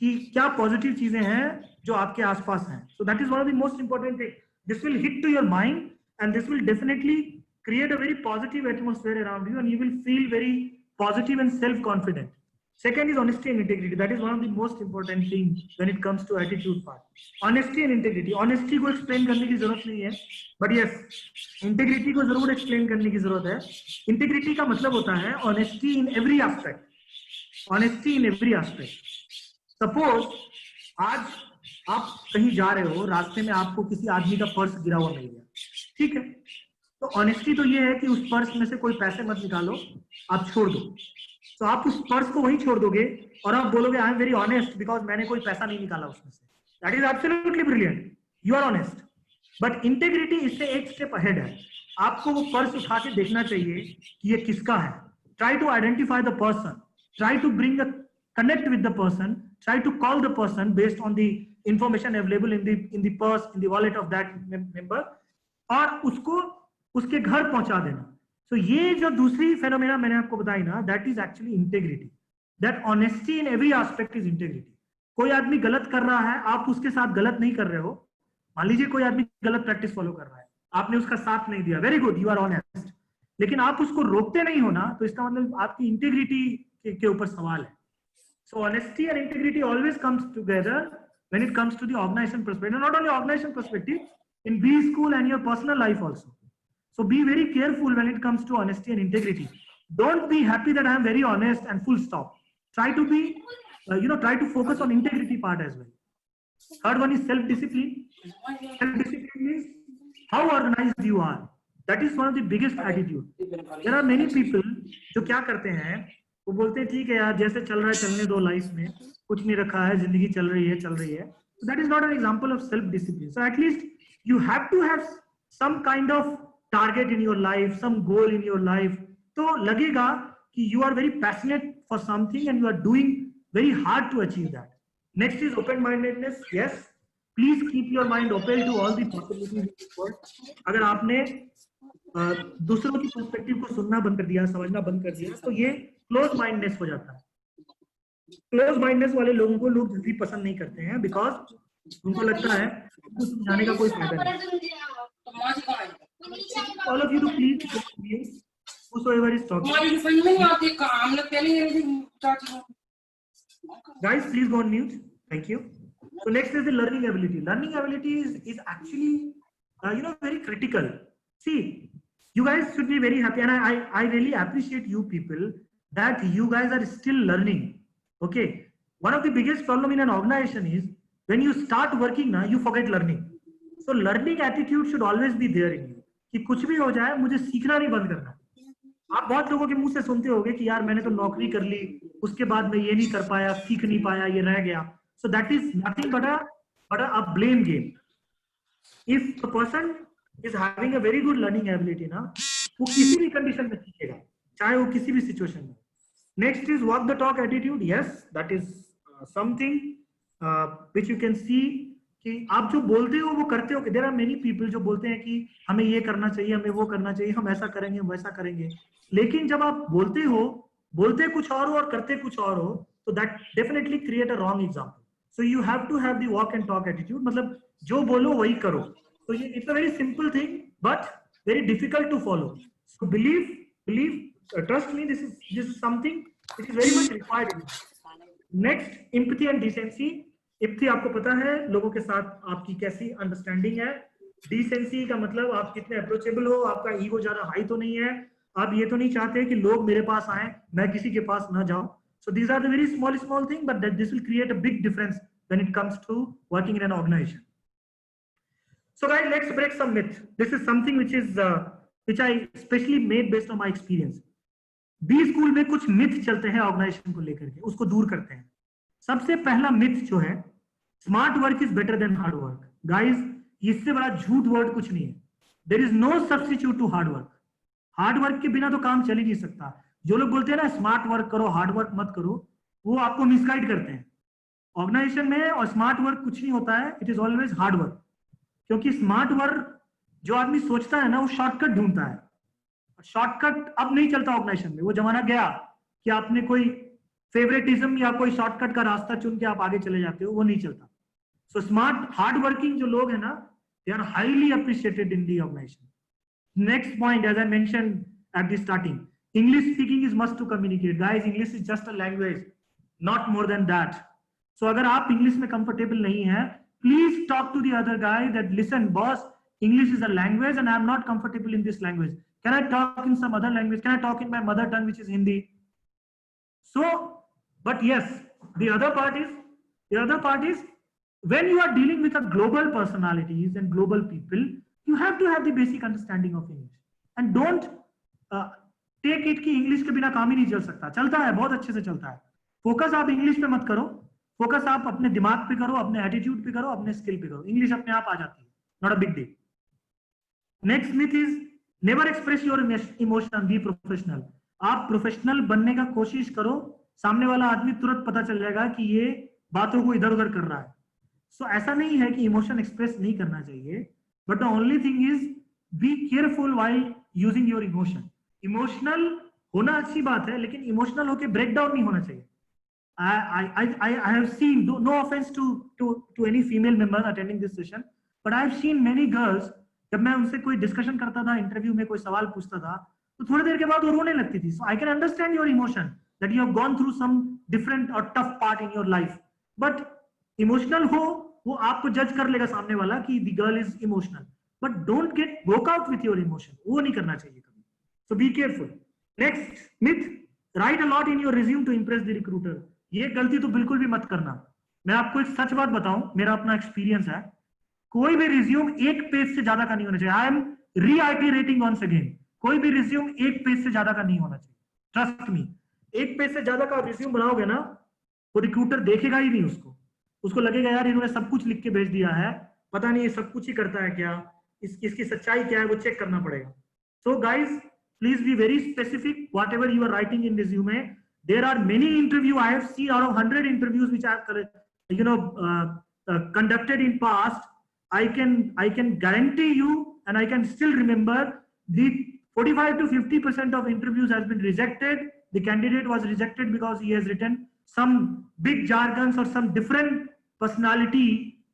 कि क्या पॉजिटिव चीजें हैं जो आपके आसपास हैं. So that is one of the most important thing. This will hit to your mind and this will definitely create a very positive atmosphere around you and you will feel very positive and self-confident. Second is honesty and integrity. That is one of the most important things when it comes to attitude part. Honesty and integrity. Honesty को explain करने की जरूरत नहीं है, but yes, integrity को जरूर explain करने की जरूरत है. Integrity का मतलब होता है honesty in every aspect. Honesty in every aspect. Suppose आज आप कहीं जा रहे हो, रास्ते में आपको किसी आदमी का पर्स गिरा हुआ मिल गया, ठीक है, तो ऑनेस्टी तो ये है कि उस पर्स में से कोई पैसे मत निकालो, आप छोड़ दो. तो आप उस पर्स को वहीं छोड़ दोगे और आप बोलोगे I am very honest because मैंने कोई पैसा नहीं निकाला उसमें से. That is absolutely brilliant, you are honest. But integrity इससे एक स्टेप अहेड है. आपको वो पर्स उठा के देखना चाहिए कि ये किसका है. Try to identify the person, try to bring connect with the person, try to call the person based on the information available in the purse, in the wallet of that member, और उसको उसके घर पहुंचा देना. So ये जो दूसरी phenomena मैंने आपको बताई ना, that is actually integrity. That honesty in every aspect is integrity. कोई आदमी गलत कर रहा है, आप उसके साथ गलत नहीं कर रहे हो. मान लीजिए कोई आदमी गलत प्रैक्टिस फॉलो कर रहा है, आपने उसका साथ नहीं दिया, very good, you are honest, लेकिन आप उसको रोकते नहीं हो ना, तो इसका मतलब आपकी इंटेग्रिटी के ऊपर सवाल है. So honesty and integrity always comes together when it comes to the organization perspective. Not only organization perspective, in B school and your personal life also. So be very careful when it comes to honesty and integrity. Don't be happy that I am very honest and full stop. Try to be, try to focus on integrity part as well. Third one is self-discipline. Self-discipline means how organized you are. That is one of the biggest attitude. There are many people जो क्या करते हैं, वो बोलते हैं ठीक है यार, जैसे चल रहा है चलने दो, लाइफ में कुछ नहीं रखा है, जिंदगी चल रही है. So that is not an example of self-discipline. So at least you have to have some kind of target in your life, some goal in your life. तो लगेगा कि you are very passionate for something and you are doing very hard to achieve that. Next is open-mindedness. Yes, please keep your mind open to all the possibilities in this world. अगर आपने दूसरों की perspective को सुनना बंद कर दिया, समझना बंद कर दिया, तो ये क्लोज माइंडनेस हो जाता है. क्लोज माइंडनेस वाले लोगों को लोग जल्दी पसंद नहीं करते हैं, बिकॉज उनको लगता है उनको समझाने का कोई फायदा नहीं. All of you to please mute whosoever is talking. Guys, please go on mute. Thank you. So next is the learning ability. Learning ability is actually very critical. See, You guys should be very happy, and I really appreciate you people that you guys are still learning. Okay, one of the biggest problem in an organization is when you start working na, you forget learning. So learning attitude should always be there in you कि कुछ भी हो जाए मुझे सीखना नहीं बंद करना. आप बहुत लोगों के मुंह से सुनते होगे कि यार मैंने तो नौकरी कर ली, उसके बाद मैं ये नहीं कर पाया, सीख नहीं पाया, ये रह गया. So that is nothing but a blame game. If the person is having a very good learning ability ना, वो किसी भी कंडीशन में सीखेगा, चाहे वो किसी भी सिचुएशन में. Next is walk the talk attitude. Yes, that is something which you can see कि आप जो बोलते हो वो करते हो. There are many people जो बोलते हैं कि हमें ये करना चाहिए, हमें वो करना चाहिए, हम ऐसा करेंगे, हम वैसा करेंगे. लेकिन जब आप बोलते हो, बोलते कुछ और हो और करते कुछ और हो, तो that definitely create a wrong example. So you have to have the walk and talk attitude. मतलब जो बोलो वही करो. So it's a very simple thing, but very difficult to follow. So believe, trust me, this is something which is very much required. Next, empathy and decency. empathy आपको पता है लोगों के साथ आपकी कैसी अंडरस्टैंडिंग है. डिसेंसी का मतलब आप कितने अप्रोचेबल हो, आपका ईगो ज्यादा हाई तो नहीं है, आप ये तो नहीं चाहते कि लोग मेरे पास आए, मैं किसी के पास ना जाऊं. So these are the very small thing, but this will create a big difference when it comes to working in an organization. So guys, let's break some myth. This is something which I specially made based on my experience. B school में कुछ myth चलते हैं organisation को लेकर के, उसको दूर करते हैं. सबसे पहला मिथ जो है, smart work is better than hard work. Guys, इससे बड़ा झूठ वर्ड कुछ नहीं है. There is no substitute to hard work. Hard work के बिना तो काम चल ही नहीं सकता. जो लोग बोलते हैं ना स्मार्ट वर्क करो, हार्ड वर्क मत करो, वो आपको मिसगाइड करते हैं. ऑर्गेनाइजेशन में और स्मार्ट वर्क कुछ नहीं होता है, it is always hard work. क्योंकि स्मार्ट वर्क जो आदमी सोचता है ना, वो शॉर्टकट ढूंढता है. शॉर्टकट अब नहीं चलता ऑर्गेनाइजेशन में. वो जमाना गया कि आपने कोई फेवरेटिज्म या कोई शॉर्टकट का रास्ता चुन के आप आगे चले जाते हो, वो नहीं चलता. सो स्मार्ट हार्ड वर्किंग जो लोग हैं ना, they are highly appreciated in the organization. Next point, as I mention at the starting, English speaking is must to communicate. Guys, English is just a language, not more than that. So अगर आप English में comfortable नहीं है, please talk to the other guy that listen, boss, English is a language and I am not comfortable in this language. Can I talk in some other language? Can I talk in my mother tongue, which is Hindi? So, but yes, the other part is when you are dealing with a global personalities and global people, you have to have the basic understanding of English. And don't take it कि English के बिना काम ही नहीं चल सकता. चलता है, बहुत अच्छे से चलता है. फोकस आप इंग्लिश पे मत करो, फोकस आप अपने दिमाग पे करो, अपने एटीट्यूड पे करो, अपने स्किल पे करो. इंग्लिश अपने आप आ जाती है, not a big deal. Next myth is never express your emotion, be professional. आप प्रोफेशनल बनने का कोशिश करो, सामने वाला आदमी तुरंत पता चल जाएगा कि ये बातों को इधर उधर कर रहा है. सो ऐसा नहीं है कि इमोशन एक्सप्रेस नहीं करना चाहिए, but the only thing is be careful while using your emotion. Emotional होना अच्छी बात है, लेकिन इमोशनल होके ब्रेक डाउन नहीं होना चाहिए. I have seen, no offense to any female member attending this session, but I have seen many girls, जब मैं उनसे कोई डिस्कशन करता था, इंटरव्यू में कोई सवाल पूछता था, तो थोड़ी देर के बाद वो रोने लगती थी. So I can understand your emotion that you have gone through some different or tough part in your life, but emotional हो, वो आपको जज कर लेगा सामने वाला कि the girl is emotional, but don't get broke out with your emotion. वो नहीं करना चाहिए. So be careful. Next myth, write a lot in your resume to impress the recruiter. ये गलती तो बिल्कुल भी मत करना. मैं आपको एक सच बात बताऊं, मेरा अपना एक्सपीरियंस है. कोई भी रिज्यूम एक पेज से ज्यादा का नहीं होना चाहिए. आई एम रीआइटरेटिंग वंस अगेन, कोई भी रिज्यूम एक पेज से ज्यादा का नहीं होना चाहिए. ट्रस्ट मी, एक पेज से ज्यादा का रिज्यूम बनाओगे ना, वो रिक्रूटर देखेगा ही नहीं उसको लगेगा यार इन्होंने सब कुछ लिख के भेज दिया है, पता नहीं ये सब कुछ ही करता है क्या, इसकी सच्चाई क्या है, वो चेक करना पड़ेगा. So guys, please be very specific whatever you are writing in resume. There are many interviews I have seen, out of 100 interviews which I have conducted in past. I can guarantee you, and I can still remember, the 45 to 50% of interviews has been rejected. The candidate was rejected because he has written some big jargons or some different personality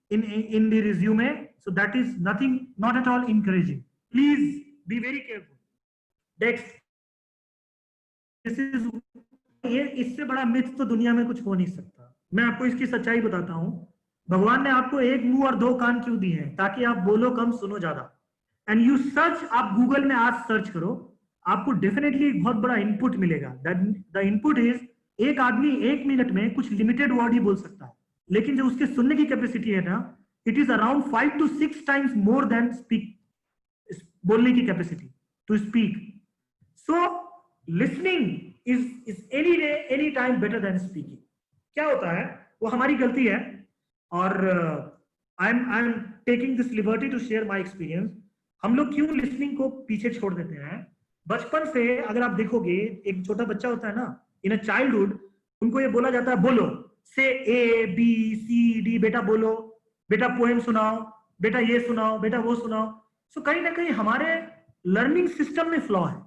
in the resume. So that is nothing, not at all encouraging. Please be very careful. Next, ये इससे बड़ा myth तो दुनिया में कुछ हो नहीं सकता. मैं आपको इसकी सच्चाई बताता हूं. भगवान ने आपको एक मुंह और दो कान क्यों दिए हैं? ताकि आप बोलो कम, सुनो ज्यादा. एंड यू सर्च, आप गूगल में आज सर्च करो, आपको डेफिनेटली एक बहुत बड़ा इनपुट मिलेगा। द इनपुट इज, एक आदमी 1 मिनट में कुछ लिमिटेड वर्ड ही बोल सकता है, लेकिन जो उसके सुनने की कैपेसिटी है ना, it is around 5 to 6 times more than speak, बोलने की capacity to speak. So listening is any day any time better than speaking. क्या होता है, वो हमारी गलती है, और I am taking this liberty to share my experience. हम लोग क्यों लिसनिंग को पीछे छोड़ देते हैं? बचपन से अगर आप देखोगे, एक छोटा बच्चा होता है ना, इन अ चाइल्डहुड उनको ये बोला जाता है, बोलो, से ए बी सी डी, बेटा बोलो, बेटा पोएम सुनाओ, बेटा ये सुनाओ, बेटा वो सुनाओ। सो कहीं ना कहीं हमारे लर्निंग सिस्टम में फ्लॉ है।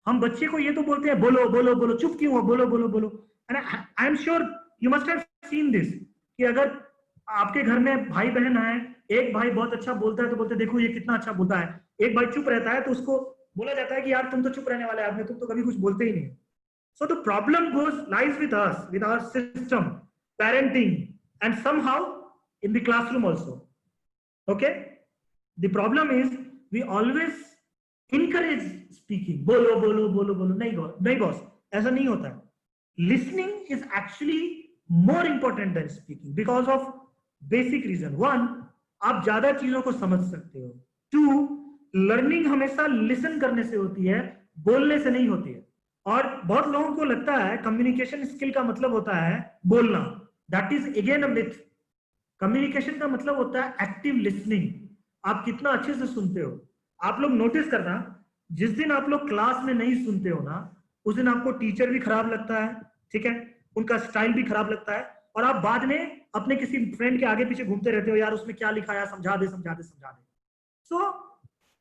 हम बच्चे को ये तो बोलते हैं, बोलो बोलो बोलो, चुप क्यों हो, बोलो बोलो बोलो। And I am sure you must have seen this, कि अगर आपके घर में भाई बहन है, एक भाई बहुत अच्छा बोलता है तो बोलते देखो ये कितना अच्छा बोलता है, एक भाई चुप रहता है तो उसको बोला जाता है कि यार तुम तो चुप रहने वाले आदमी, तुम तो कभी कुछ बोलते ही नहीं। So the problem goes lies with us, with our system, parenting, and somehow in the classroom also. Okay, the problem is we always encourage speaking, बोलो बोलो बोलो बोलो। नहीं बॉस, ऐसा नहीं होता है। Listening is actually more important than speaking because of basic reason. 1, आप ज्यादा चीजों को समझ सकते हो। 2, लर्निंग हमेशा लिसन करने से होती है, बोलने से नहीं होती है। और बहुत लोगों को लगता है कम्युनिकेशन स्किल का मतलब होता है बोलना। That is again a myth. Communication का मतलब होता है एक्टिव लिसनिंग। आप कितना अच्छे से सुनते हो। आप लोग नोटिस करना, जिस दिन आप लोग क्लास में नहीं सुनते हो ना, उस दिन आपको टीचर भी खराब लगता है, ठीक है, उनका स्टाइल भी खराब लगता है, और आप बाद में अपने किसी फ्रेंड के आगे पीछे घूमते रहते हो, यार उसमें क्या लिखा है, समझा दे समझा दे समझा दे। So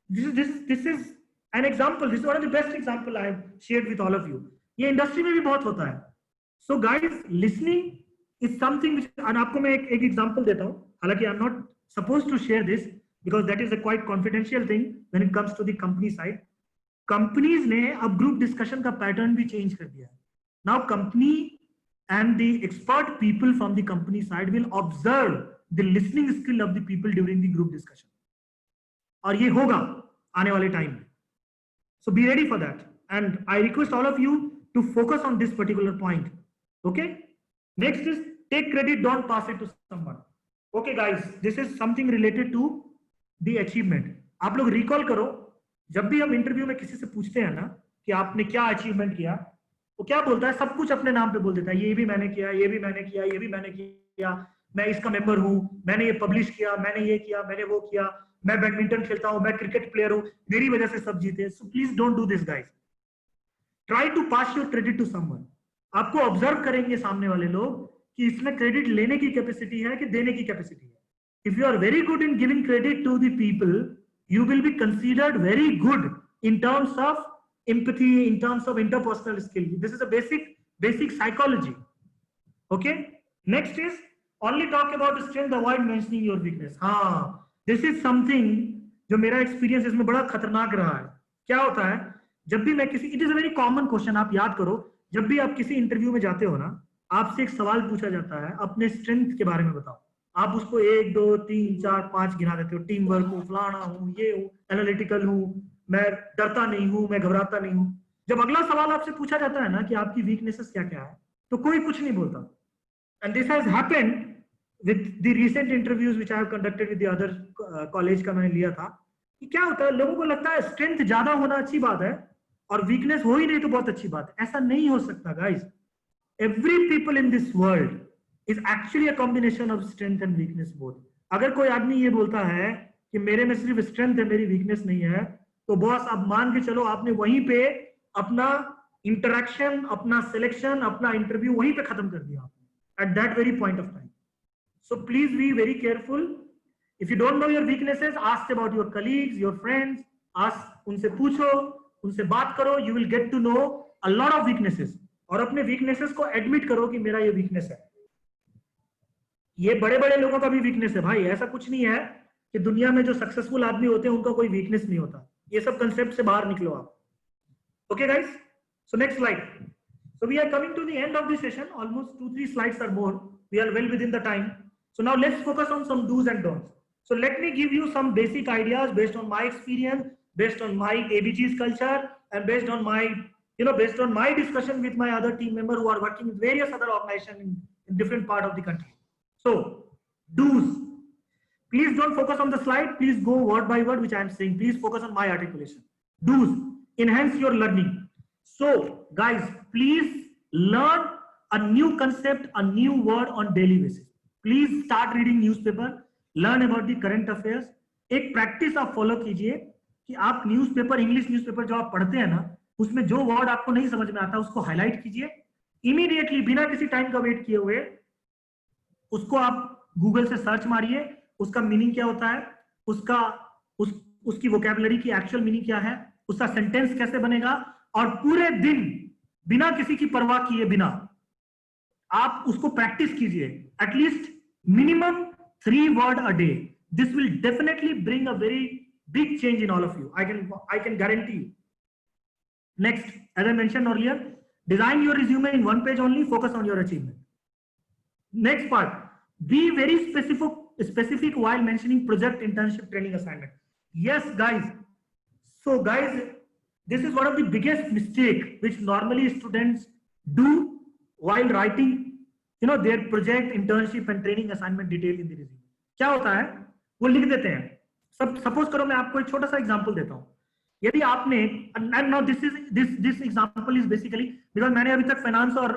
this is an example, this is one of the best example I have shared with all of you. ये इंडस्ट्री में भी बहुत होता है। So guys, listening is something which, और आपको मैं एक एग्जांपल देता हूं, हालांकि I am not supposed to share this because that is a quite confidential thing when it comes to the company side. Companies ने अब group discussion का pattern भी change कर दिया है. Now company and the expert people from the company side will observe the listening skill of the people during the group discussion. और ये होगा आने वाले time में. So be ready for that. And I request all of you to focus on this particular point. Okay? Next is take credit, don't pass it to someone. Okay guys, this is something related to the achievement. आप लोग recall करो, जब भी हम interview में किसी से पूछते हैं ना कि आपने क्या अचीवमेंट किया, वो क्या बोलता है, सब कुछ अपने नाम पे बोल देता है, ये भी मैंने किया, ये भी मैंने किया, ये भी मैंने किया, मैं इसका मेंबर हूं, मैंने ये पब्लिश किया, मैंने ये किया, मैंने वो किया, मैं बैडमिंटन खेलता हूं, मैं क्रिकेट प्लेयर हूं, मेरी वजह से सब जीते। So please don't do this guys, try to pass your credit to someone. आपको ऑब्जर्व करेंगे सामने वाले लोग कि इसमें क्रेडिट लेने की कैपेसिटी है कि देने की कैपेसिटी है। If you are very good in giving credit to the people, you will be considered very good in terms of empathy, in terms of interpersonal skill. This is a basic psychology. Okay. Next is only talk about strength, avoid mentioning your weakness. हाँ, this is something जो मेरा experience इसमें बड़ा खतरनाक रहा है। क्या होता है, जब भी मैं किसी, it is a very common question, आप याद करो, जब भी आप किसी इंटरव्यू में जाते हो ना, आपसे एक सवाल पूछा जाता है, अपने स्ट्रेंथ के बारे में बताओ। आप उसको 1 2 3 4 5 गिना देते हो, टीम वर्क हूँ, फलाना हूँ, ये हूँ, एनालिटिकल हूँ, मैं डरता नहीं हूँ, मैं घबराता नहीं हूँ। जब अगला सवाल आपसे पूछा जाता है ना कि आपकी वीकनेसेस क्या क्या है, तो कोई कुछ नहीं बोलता। And this has happened with the recent interviews which I have conducted with the other college का मैंने लिया था, कि क्या होता है, लोगों को लगता है स्ट्रेंथ ज्यादा होना अच्छी बात है और वीकनेस हो ही नहीं तो बहुत अच्छी बात है। ऐसा नहीं हो सकता guys. Every people in this world is actually a combination of strength and weakness both. अगर कोई आदमी ये बोलता है कि मेरे में सिर्फ स्ट्रेंथ है, मेरी वीकनेस नहीं है, तो बॉस आप मान के चलो आपने वहीं पे अपना इंटरेक्शन, अपना सिलेक्शन, अपना इंटरव्यू वहीं पे खत्म कर दिया आपने, at that very point of time. So please be very careful. If you don't know your weaknesses, ask about your colleagues, your friends, ask, उनसे पूछो, उनसे बात करो, you will get to know a lot of weaknesses. और अपने weaknesses को admit करो कि मेरा ये वीकनेस है। ये बड़े बड़े लोगों का भी वीकनेस है भाई, ऐसा कुछ नहीं है कि दुनिया में जो सक्सेसफुल आदमी होते हैं उनका कोई वीकनेस नहीं होता। ये सब कंसेप्ट से बाहर निकलो आप। Okay guys, so next slide. So we are coming to the end of the session, almost 2-3 slides are more, we are well with in the time. So now let's focus on some dos and don'ts. So let me give you some basic ideas based on my experience, based on my ABG's culture, and based on my, based on my discussion with my other team members who are working with various other organizations in different part of the country. So, do's. Please don't focus on the slide. Please go word by word, which I am saying. Please focus on my articulation. Do's. Enhance your learning. So, guys, please learn a new concept, a new word on daily basis. Please start reading newspaper. Learn about the current affairs. एक practice आप follow कीजिए कि आप newspaper, English newspaper जो आप पढ़ते हैं ना, उसमें जो वर्ड आपको नहीं समझ में आता उसको हाईलाइट कीजिए इमीडिएटली, बिना किसी टाइम का वेट किए हुए। उसको आप गूगल से सर्च मारिए, उसका मीनिंग क्या होता है, उसकी वोकैबुलरी की एक्चुअल मीनिंग क्या है, उसका सेंटेंस कैसे बनेगा, और पूरे दिन बिना किसी की परवाह किए बिना आप उसको प्रैक्टिस कीजिए, at least minimum 3 words a day. This will definitely bring a very big change in all of you. I can guarantee you. Next, as I mentioned earlier, design your resume in 1 page only, focus on your achievement. Next part, be very specific while mentioning project, internship, training, assignment. Yes, guys. So guys, this is one of the biggest mistake which normally students do while writing their project, internship and training assignment detail in the resume. क्या होता है, वो लिख देते हैं। Suppose करो मैं आपको एक छोटा सा एग्जांपल देता हूँ। यदि आपने, and now this example is basically because मैंने अभी तक फाइनेंस और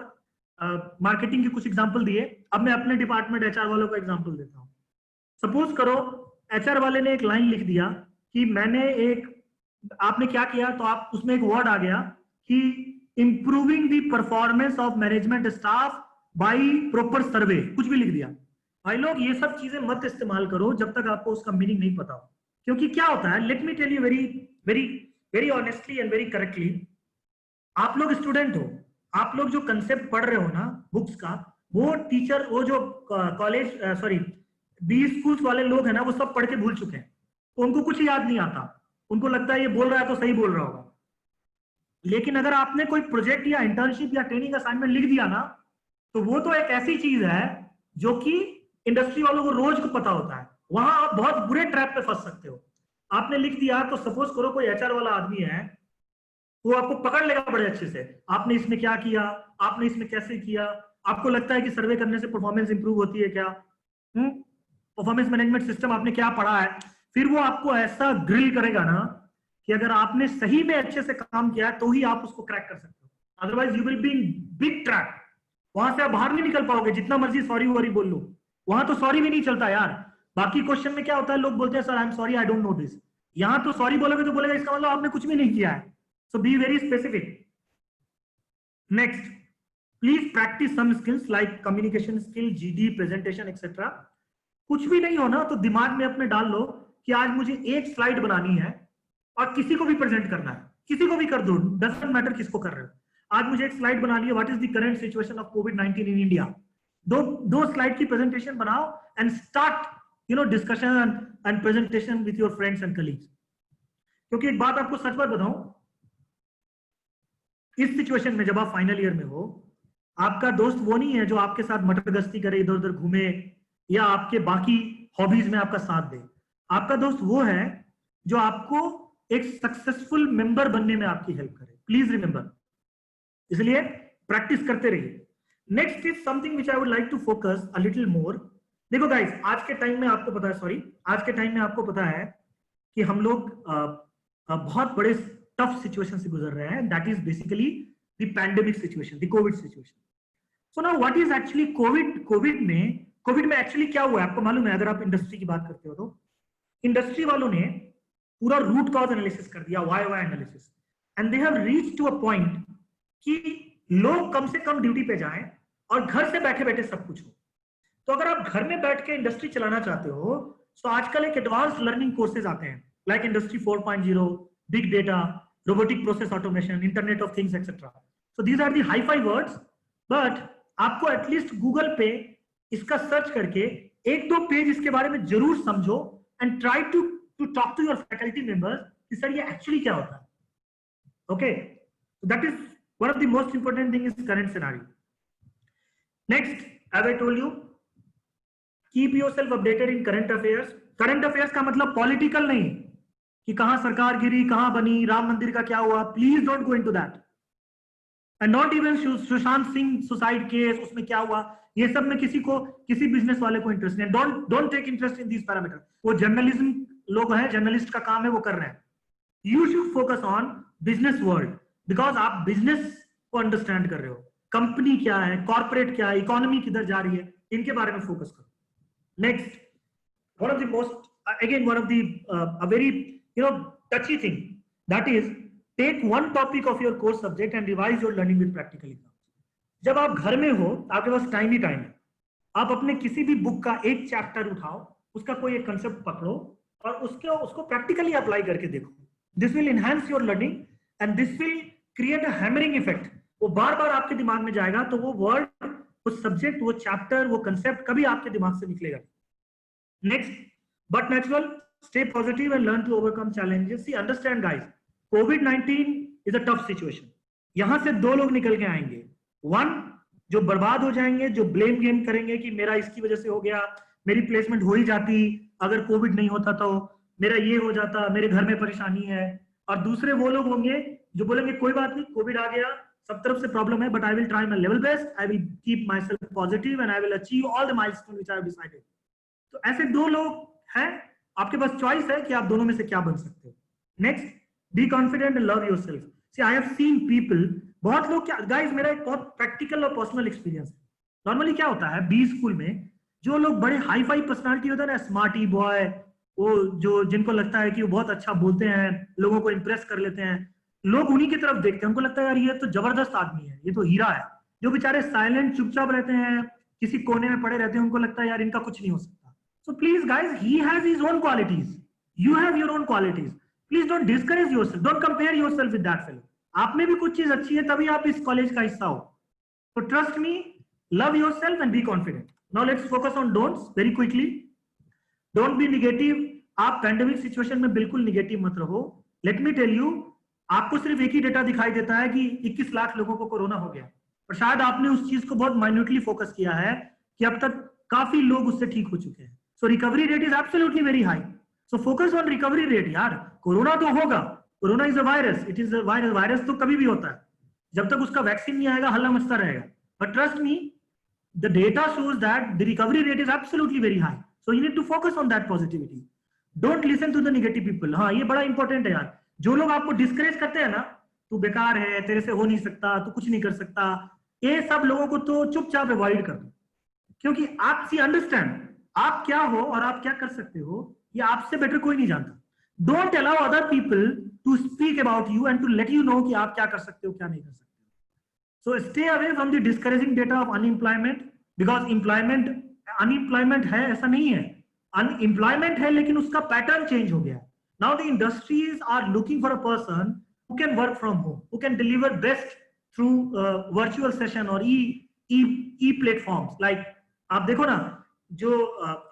मार्केटिंग के कुछ एग्जांपल दिए, अब मैं अपने डिपार्टमेंट एचआर वालों का एग्जांपल देता हूँ। सपोज करो एचआर वाले ने एक लाइन लिख दिया कि आपने क्या किया, तो आप उसमें एक वर्ड आ गया कि improving the performance of management staff by proper survey, कुछ भी लिख दिया। भाई लोग, ये सब चीजें मत इस्तेमाल करो जब तक आपको उसका मीनिंग नहीं पता हो, क्योंकि क्या होता है, let me tell you very honestly and very correctly, आप लोग स्टूडेंट हो, आप लोग जो कंसेप्ट पढ़ रहे हो ना बुक्स का, वो टीचर, वो जो कॉलेज बी स्कूल्स वाले लोग हैं ना, वो सब पढ़ के भूल चुके हैं, तो उनको कुछ याद नहीं आता, उनको लगता है ये बोल रहा है तो सही बोल रहा होगा। लेकिन अगर आपने कोई प्रोजेक्ट या इंटर्नशिप या ट्रेनिंग असाइनमेंट लिख दिया ना, तो वो तो एक ऐसी चीज है जो कि इंडस्ट्री वालों को रोज को पता होता है, वहां आप बहुत बुरे ट्रैप पे फंस सकते हो। आपने लिख दिया तो सपोज करो कोई एचआर वाला आदमी है, वो आपको पकड़ लेगा बड़े अच्छे से, आपने इसमें क्या किया, आपने इसमें कैसे किया, आपको लगता है कि सर्वे करने से परफॉर्मेंस इंप्रूव होती है क्या, परफॉर्मेंस मैनेजमेंट सिस्टम आपने क्या पढ़ा है, फिर वो आपको ऐसा ग्रिल करेगा ना कि अगर आपने सही में अच्छे से काम किया तो ही आप उसको क्रैक कर सकते हो, otherwise you will be in big trap. वहां से आप बाहर नहीं निकल पाओगे, जितना मर्जी सॉरी वॉरी बोल लो, वहां तो सॉरी भी नहीं चलता यार। बाकी क्वेश्चन में क्या होता है, लोग बोलते हैं sir I am sorry I don't know this, यहां तो सॉरी बोलोगे तो बोलेगा इसका मतलब आपने कुछ भी नहीं किया है। So be very specific. Next, please practice some skills like communication skill, GD, presentation etcetera. कुछ भी नहीं हो ना तो दिमाग में अपने डाल लो कि आज मुझे एक स्लाइड बनानी है और किसी को भी प्रेजेंट करना है, किसी को भी कर दो, डजंट मैटर किसको कर रहे हो। आज मुझे एक स्लाइड बनानी है, what is the current situation of covid in India. दो स्लाइड की प्रेजेंटेशन बनाओ and start discussion and presentation with your friends and colleagues. क्योंकि एक बात आपको सच बात बताऊं, इस सिचुएशन में जब आप फाइनल ईयर में हो, आपका दोस्त वो नहीं है जो आपके साथ मटर गश्ती करे, इधर उधर घूमे या आपके बाकी हॉबीज में आपका साथ दे। आपका दोस्त वो है जो आपको एक सक्सेसफुल मेंबर बनने में आपकी हेल्प करे। प्लीज रिमेंबर, इसलिए प्रैक्टिस करते रहिए। Next is something which I would like to focus a little more. देखो गाइस, आज के टाइम में आपको पता है, आज के टाइम में आपको पता है कि हम लोग बहुत बड़े टफ सिचुएशन से गुजर रहे हैं, that is basically the pandemic situation, the Covid situation. So now what is actually Covid में एक्चुअली क्या हुआ है आपको मालूम है? अगर आप इंडस्ट्री की बात करते हो तो इंडस्ट्री वालों ने पूरा रूट कॉज एनालिसिस कर दिया, why analysis, and they have reached to a point कि लोग कम से कम ड्यूटी पे जाएं और घर से बैठे बैठे सब कुछ हो। तो अगर आप घर में बैठ के इंडस्ट्री चलाना चाहते हो तो आजकल एक एडवांस लर्निंग कोर्सेज आते हैं like industry 4.0, big data, robotic process automation, internet of things etcetera. So these are the hi fi words, but आपको एटलीस्ट गूगल पे इसका सर्च करके 1-2 पेज इसके बारे में जरूर समझो and try to talk to your faculty members कि सर ये एक्चुअली क्या होता है। Okay, that is one of the most important thing is current scenario. Next, as I told you, keep yourself updated in current affairs, current affairs का मतलब political नहीं कि कहां सरकार गिरी, कहां बनी, राम मंदिर का क्या हुआ, please don't go into that. And not even Sushant Singh suicide case, उसमें क्या हुआ, ये सब में किसी बिजनेस वाले को इंटरेस्ट नहीं। Don't take interest in this parameter. वो जर्नलिज्म लोग हैं, जर्नलिस्ट का काम है, वो कर रहे हैं। You should focus on business world, because आप बिजनेस को अंडरस्टैंड कर रहे हो, कंपनी क्या है, कॉर्पोरेट क्या है, इकोनॉमी किधर जा रही है, इनके बारे में फोकस करो। Next, one of the most, again, one of the a very touchy thing, that is, take one topic of your course subject and revise your learning with practical examples। जब आप घर में हो, आपके पास टाइम ही time है, आप अपने किसी भी बुक का एक चैप्टर उठाओ, उसका कोई एक कंसेप्ट पकड़ो और उसको प्रैक्टिकली अप्लाई करके देखो। This will enhance your learning and this will create a hammering effect. वो बार बार आपके दिमाग में जाएगा, तो वो वर्ड, वो सब्जेक्ट, वो चैप्टर, वो कंसेप्ट कभी आपके दिमाग से निकलेगा। Next, but natural, stay positive and learn to overcome challenges. See, understand guys, COVID-19 is a tough situation. यहां से दो लोग निकल के आएंगे। One, जो बर्बाद हो जाएंगे, जो ब्लेम गेम करेंगे कि मेरा इसकी वजह से हो गया, मेरी प्लेसमेंट हो ही जाती, अगर कोविड नहीं होता तो मेरा ये हो जाता, मेरे घर में परेशानी है। और दूसरे वो लोग होंगे जो बोलेंगे कोई बात नहीं, कोविड आ गया, सब तरफ से प्रॉब्लम है, but I will try my level best, I will keep my self positive and I will achieve all the milestone which I have decided. तो ऐसे दो लोग हैं, आपके पास चॉइस है कि आप दोनों में से क्या बन सकते हो। Next, be confident and love yourself. See, I have seen people, बहुत लोग क्या गाइस, मेरा एक बहुत प्रैक्टिकल और पर्सनल एक्सपीरियंस है। नॉर्मली क्या होता है, बी स्कूल में जो लोग बड़े हाई फाई पर्सनालिटी होते हैं ना, स्मार्टी बॉय, वो जो जिनको लगता है कि वो बहुत अच्छा बोलते हैं, लोगों को इंप्रेस कर लेते हैं, लोग उन्हीं की तरफ देखते हैं, उनको लगता है यार ये तो जबरदस्त आदमी है, ये तो हीरा है। जो बेचारे साइलेंट चुपचाप रहते हैं, किसी कोने में पड़े रहते हैं, उनको लगता है यार इनका कुछ नहीं हो सकता। So please guys, he has his own qualities, you have your own qualities. Please don't discourage yourself, don't compare yourself with that fellow. आप में भी कुछ चीज अच्छी है, तभी आप इस कॉलेज का हिस्सा हो। So trust me, love yourself and be confident. Now let's focus on don'ts very quickly. Don't be negative. आप पैंडेमिक सिचुएशन में बिल्कुल निगेटिव मत रहो। Let me tell you, आपको सिर्फ एक ही डेटा दिखाई देता है कि 21 लाख लोगों को कोरोना हो गया, पर शायद आपने उस चीज को बहुत माइन्यूटली फोकस किया है कि अब तक काफी लोग उससे ठीक हो चुके हैं। So recovery rate is absolutely very high. So focus on recovery rate यार। कोरोना तो होगा, corona is a virus, it is a virus, virus तो कभी भी होता है, जब तक उसका वैक्सीन नहीं आएगा हल्ला मचता रहेगा। But trust me, the data shows that the recovery rate is absolutely very high. So you need to focus on that positivity. Don't listen to the negative people. हाँ, ये बड़ा इंपॉर्टेंट है यार। जो लोग आपको डिस्करेज करते हैं ना, तू बेकार है, तेरे से हो नहीं सकता, तू कुछ नहीं कर सकता, ये सब लोगों को तो चुपचाप अवॉइड कर दो, क्योंकि आप सी अंडरस्टैंड आप क्या हो और आप क्या कर सकते हो, ये आपसे बेटर कोई नहीं जानता। Don't allow other people to speak about you and to let you know कि आप क्या कर सकते हो, क्या नहीं कर सकते। So stay away from the discouraging data of unemployment, because unemployment है ऐसा नहीं है, अनएम्प्लॉयमेंट है, लेकिन उसका पैटर्न चेंज हो गया। Now the industries are looking for a person who can work from home, who can deliver best through virtual session और ई प्लेटफॉर्म्स। लाइक आप देखो ना, जो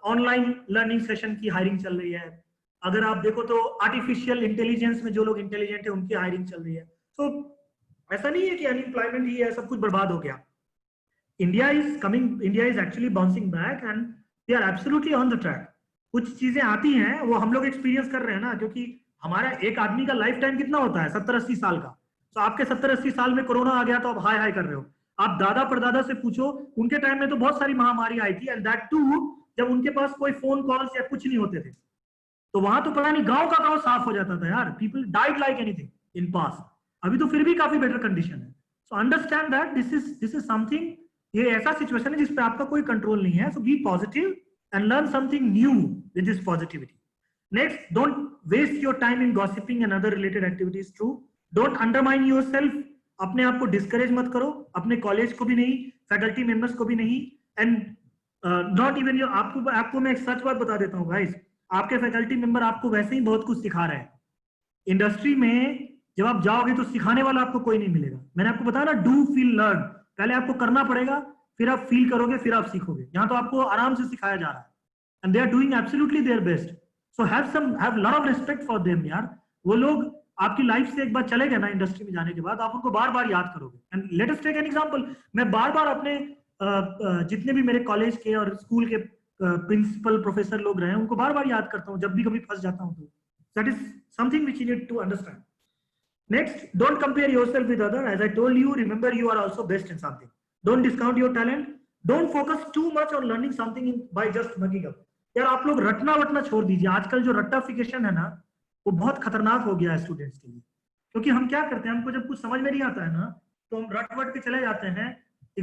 ऑनलाइन लर्निंग सेशन की हायरिंग चल रही है, अगर आप देखो तो आर्टिफिशियल इंटेलिजेंस में जो लोग इंटेलिजेंट है उनकी हायरिंग चल रही है। तो ऐसा नहीं है कि अनएम्प्लॉयमेंट ही है, सब कुछ बर्बाद हो गया। India is actually bouncing back and they are absolutely on the track. कुछ चीजें आती हैं वो हम लोग एक्सपीरियंस कर रहे हैं ना, क्योंकि हमारा एक आदमी का लाइफ टाइम कितना होता है, 70-80 साल का। तो आपके 70-80 साल में कोरोना आ गया तो आप हाय हाय कर रहे हो। आप दादा परदादा से पूछो, उनके टाइम में तो बहुत सारी महामारी आई थी, एंड दैट टू जब उनके पास कोई फोन कॉल्स या कुछ नहीं होते थे, तो वहां तो पता नहीं गांव का गांव साफ हो जाता था यार। People died like anything in past. अभी तो फिर भी काफी बेटर कंडीशन है। So understand that this is something, ये ऐसा सिचुएशन है जिसपे आपका कोई कंट्रोल नहीं है। So be positive and learn something new with this positivity. Next, don't waste your time in gossiping and other related activities. True, don't undermine yourself. अपने आप को डिस्करेज मत करो, अपने कॉलेज को भी नहीं, फैकल्टी मेंबर्स को भी नहीं, एंड नॉट इवन योर। आपको मैं एक सच बात बता देता हूँ गाइस, आपके फैकल्टी मेंबर आपको वैसे ही बहुत कुछ सिखा रहे हैं। इंडस्ट्री में जब आप जाओगे तो सिखाने वाला आपको कोई नहीं मिलेगा। मैंने आपको बताया ना, डू फील लर्न, पहले आपको करना पड़ेगा, फिर आप फील करोगे, फिर आप सीखोगे। यहाँ तो आपको आराम से सिखाया जा रहा है, and they are doing absolutely their best. So have lot of respect for them यार। वो लोग आपकी लाइफ से एक बार चले गए ना इंडस्ट्री में जाने के बाद, आप उनको बार बार याद करोगे। And let us take an example, मैं बार बार अपने जितने भी मेरे कॉलेज के और स्कूल के प्रिंसिपल प्रोफेसर लोग रहे हैं, उनको बार बार याद करता हूँ जब भी कभी फंस जाता हूँ। तो that is something which you need to understand. Next, don't compare yourself with other. As I told you, remember you are also best in something. Don't discount your talent. Don't focus too much on learning something by just mugging up. यार आप लोग रटना वटना छोड़ दीजिए. आजकल जो रट्टाफिकेशन है ना, वो बहुत खतरनाक हो गया है स्टूडेंट्स के लिए. क्योंकि हम क्या करते हैं, हमको जब कुछ समझ में नहीं आता है ना, तो हम रट वट के चले जाते हैं,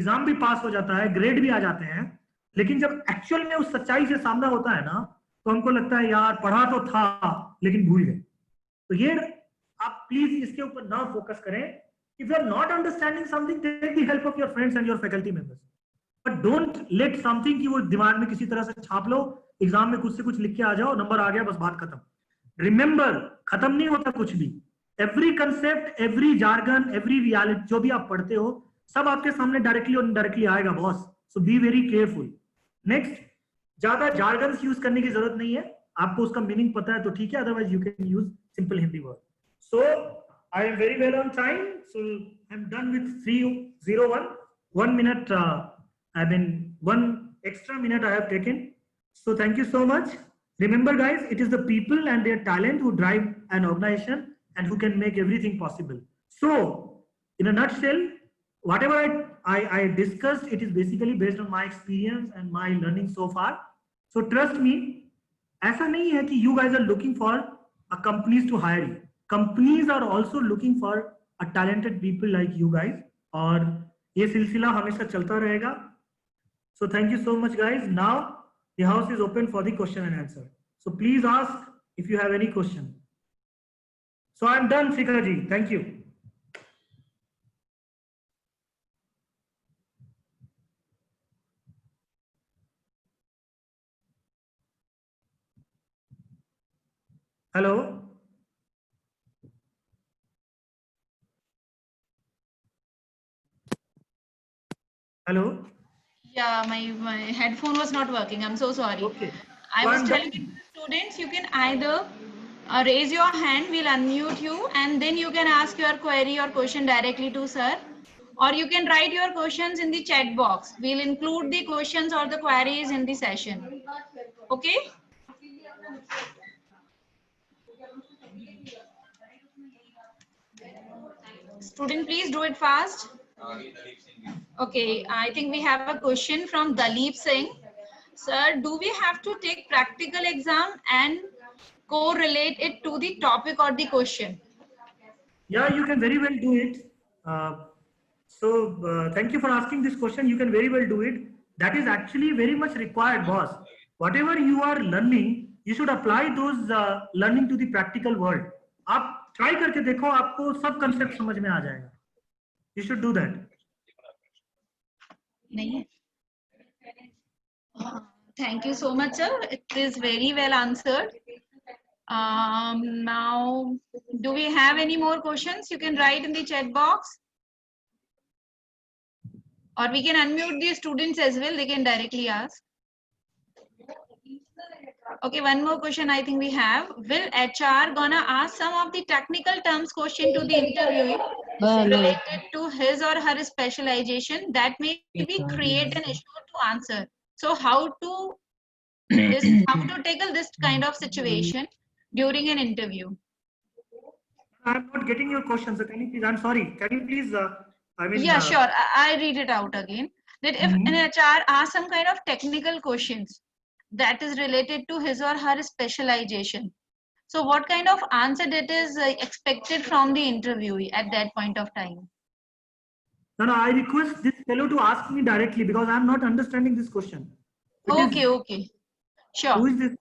एग्जाम भी पास हो जाता है, ग्रेड भी आ जाते हैं, लेकिन जब एक्चुअल में उस सच्चाई से सामना होता है ना, तो हमको लगता है यार पढ़ा तो था लेकिन भूल गए. तो ये आप प्लीज इसके ऊपर ना फोकस करें. If you are not understanding something, take the help of your friends and your faculty members, but don't let something कि वो दिमाग में किसी तरह से छाप लो, एग्जाम में कुछ से कुछ लिख के आ जाओ, नंबर आ गया, बस बात खत्म. रिमेंबर, खत्म नहीं होता कुछ भी. Every concept, every jargon, every reality जो भी आप पढ़ते हो, सब आपके सामने डायरेक्टली और इनडायरेक्टली आएगा boss. So be very careful. Next, ज्यादा जार्गन्स यूज करने की जरूरत नहीं है. आपको उसका मीनिंग पता है तो ठीक है, otherwise you can use simple Hindi word. So I am very well on time. So I'm done with 3:01. 1 minute. One extra minute I have taken. So thank you so much. Remember, guys, it is the people and their talent who drive an organization and who can make everything possible. So, in a nutshell, whatever I discussed, it is basically based on my experience and my learning so far. So trust me. ऐसा नहीं है कि you guys are looking for a companies to hire you. Companies are also looking for a talented people like you guys, और ये सिलसिला हमेशा चलता रहेगा. So thank you so much, guys. Now the house is open for the question and answer. So please ask if you have any question. So I'm done, Fikra ji. Thank you. Hello. Hello. Yeah, my headphone was not working. I'm so sorry. Okay. I was telling students, you can either raise your hand, we'll unmute you, and then you can ask your query or question directly to sir, or you can write your questions in the chat box. We'll include the questions or the queries in the session. Okay? Student, please do it fast. Okay, I think we have a question from Dalip Singh. Sir, do we have to take practical exam and correlate it to the topic or the question? Yeah, you can very well do it. Thank you for asking this question. You can very well do it. That is actually very much required, boss. Whatever you are learning, you should apply those learning to the practical world. आप try करके देखो, आपको सब concept समझ में आ जाएगा. You should do that. नहीं. Thank you so much, sir. It is very well answered. Now, do we have any more questions? You can write in the chat box, or we can unmute the students as well. They can directly ask. Okay, one more question I think we have. Will HR gonna ask some of the technical terms question to the interviewee related to his or her specialization that may be create an issue to answer? So how to tackle this kind of situation during an interview? I'm not getting your question, so can you please? I'm sorry. Can you please? Yeah, sure. I read it out again. That if an HR asks some kind of technical questions that is related to his or her specialization, so what kind of answer that is expected from the interviewee at that point of time? No, I request this fellow to ask me directly because I'm not understanding this question. Okay. Sure. Who is this?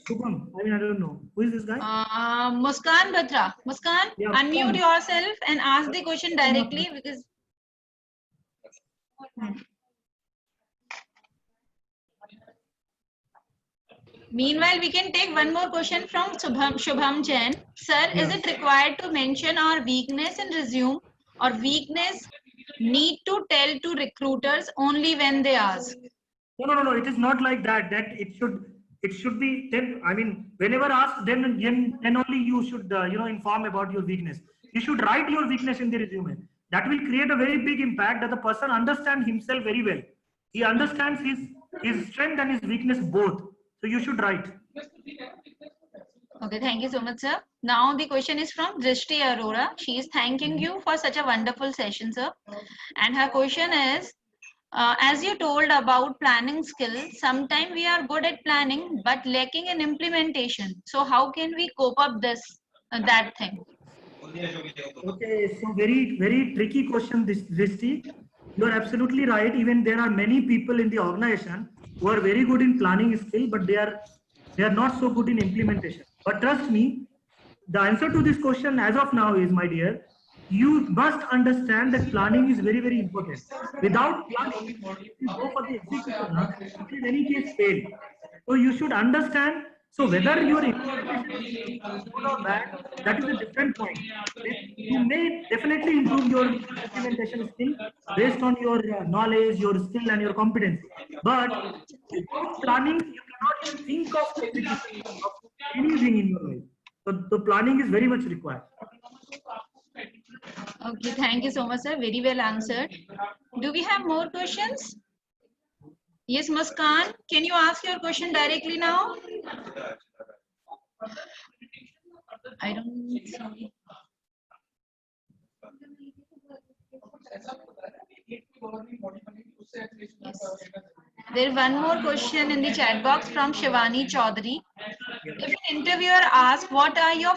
Shubham. I don't know. Who is this guy? Muskan Batra. Muskan, Yeah, unmute yourself and ask the question directly because. Meanwhile, we can take one more question from Shubham Jain. Sir, is it required to mention our weakness in resume or weakness need to tell to recruiters only when they ask? No. It is not like that. That it should be then. I mean, whenever asked, then only you should inform about your weakness. You should write your weakness in the resume. That will create a very big impact that the person understands himself very well. He understands his his strength and his weakness both. So you should write. Okay, thank you so much, sir. Now the question is from Drishti Arora. She is thanking you for such a wonderful session, sir. And her question is, as you told about planning skill, sometimes we are good at planning but lacking in implementation. So how can we cope up that thing? Okay, so very tricky question, this Drishti. You are absolutely right. Even there are many people in the organization who are very good in planning skill, but they are not so good in implementation. But trust me, the answer to this question as of now is, my dear, you must understand that planning is very important. Without planning, if you go for the execution, it will in any case fail. So you should understand. So whether your implementation is good or bad, that is a different point. You may definitely improve your implementation skill based on your knowledge, your skill, and your competency. But without planning, you cannot even think of execution of anything in your life. So the planning is very much required. Okay, thank you so much, sir. Very well answered. Do we have more questions? Yes, Muskan, can you ask your question directly now? I don't see. Yes. There is one more question in the chat box from Shivani Chaudhary. If an interviewer asks, what are your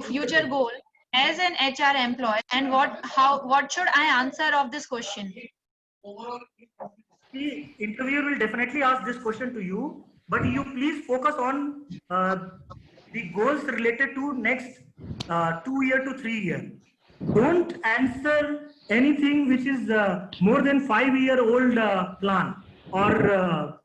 future goal as an HR employee, and what should I answer of this question? The interviewer will definitely ask this question to you, but you please focus on the goals related to next 2 year to 3 year. Don't answer anything which is more than 5-year-old plan or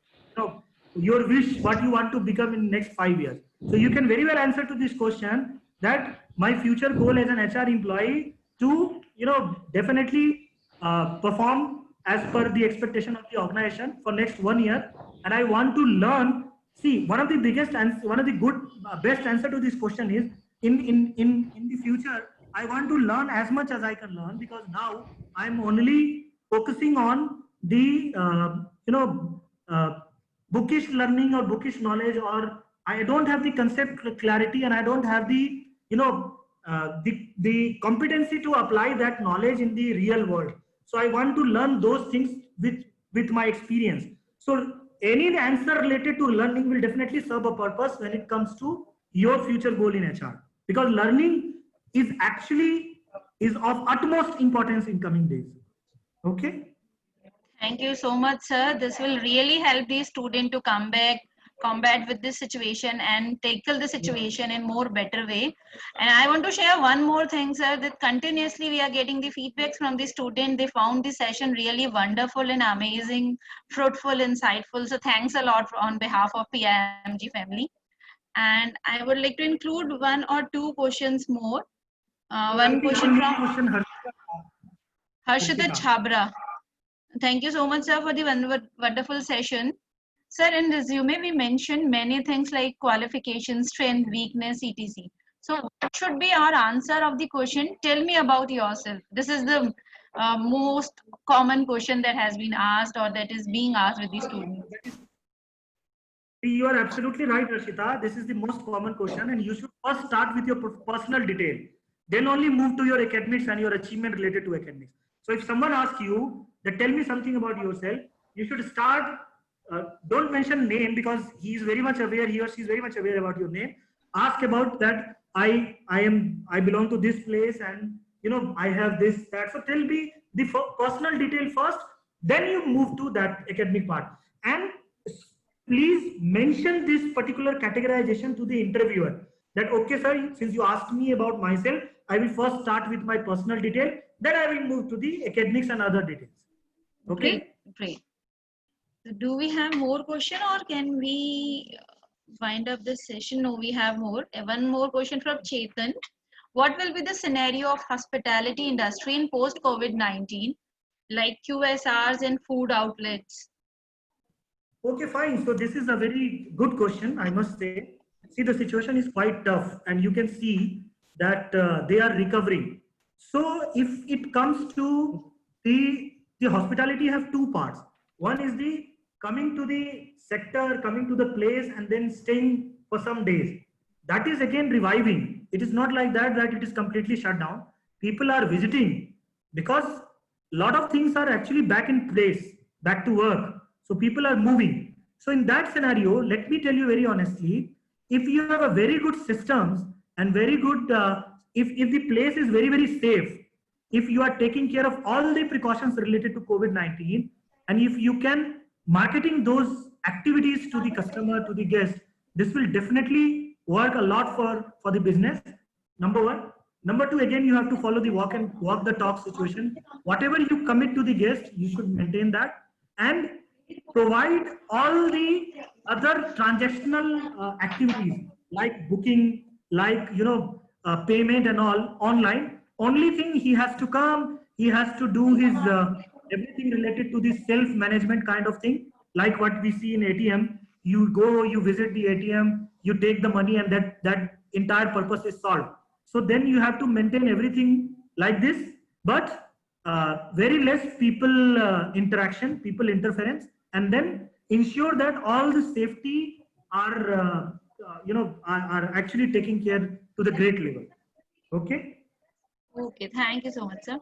your wish, what you want to become in next 5 years. So you can very well answer to this question that my future goal as an HR employee to definitely perform as per the expectation of the organization for next 1 year, and I want to learn. See, one of the biggest and one of the good best answer to this question is in the future I want to learn as much as I can learn, because now I'm only focusing on the bookish learning or bookish knowledge, or I don't have the concept clarity and I don't have the the competency to apply that knowledge in the real world. So I want to learn those things with my experience. So any answer related to learning will definitely serve a purpose when it comes to your future goal in HR, because learning is actually of utmost importance in coming days. Okay. Thank you so much, sir. This will really help the student to come back, combat with this situation and tackle the situation in more better way. And I want to share one more thing, sir, that continuously we are getting the feedbacks from the student. They found the session really wonderful and amazing, fruitful, insightful. So thanks a lot on behalf of PIMG family. And I would like to include 1 or 2 questions more. One question from Harshita Chabra. Thank you so much, sir, for the wonderful session. Sir, in resume, we mentioned many things like qualification, strength, weakness, etc. So what should be our answer of the question? Tell me about yourself. This is the most common question that has been asked or that is being asked with the students. You are absolutely right, Rashita. This is the most common question, and you should first start with your personal detail. Then only move to your academics and your achievement related to academics. So if someone asks you that tell me something about yourself, you should start. Don't mention name, because he is very much aware. He or she is very much aware about your name. Ask about that. I belong to this place, and I have this, that. So tell me the personal detail first. Then you move to that academic part, and please mention this particular categorization to the interviewer. That okay, sir, since you asked me about myself, I will first start with my personal detail. Then I will move to the academics and other details. Okay. Great. So do we have more question, or can we wind up this session? No, we have more. One more question from Chetan. What will be the scenario of hospitality industry in post COVID-19, like QSRs and food outlets? Okay, fine. So this is a very good question, I must say. See, the situation is quite tough, and you can see that they are recovering. So if it comes to the hospitality, have 2 parts. One is the coming to the sector, coming to the place, and then staying for some days. That is again reviving. It is not like that it is completely shut down. People are visiting because a lot of things are actually back in place, back to work. So people are moving. So in that scenario, let me tell you very honestly, if you have a very good systems and very good, if the place is very, very safe, if you are taking care of all the precautions related to COVID-19, and if you can marketing those activities to the customer, to the guest, this will definitely work a lot for the business. Number one. Number two, again, you have to follow the walk the talk situation. Whatever you commit to the guest, you should maintain that and provide all the other transactional activities like booking, like payment and all online. Only thing he has to come, he has to do his everything related to the self-management kind of thing, like what we see in ATM. You go, you visit the ATM, you take the money, and that entire purpose is solved. So then you have to maintain everything like this, but very less people interaction, people interference, and then ensure that all the safety are are actually taken care to the great level. Okay. Okay, thank you so much, sir.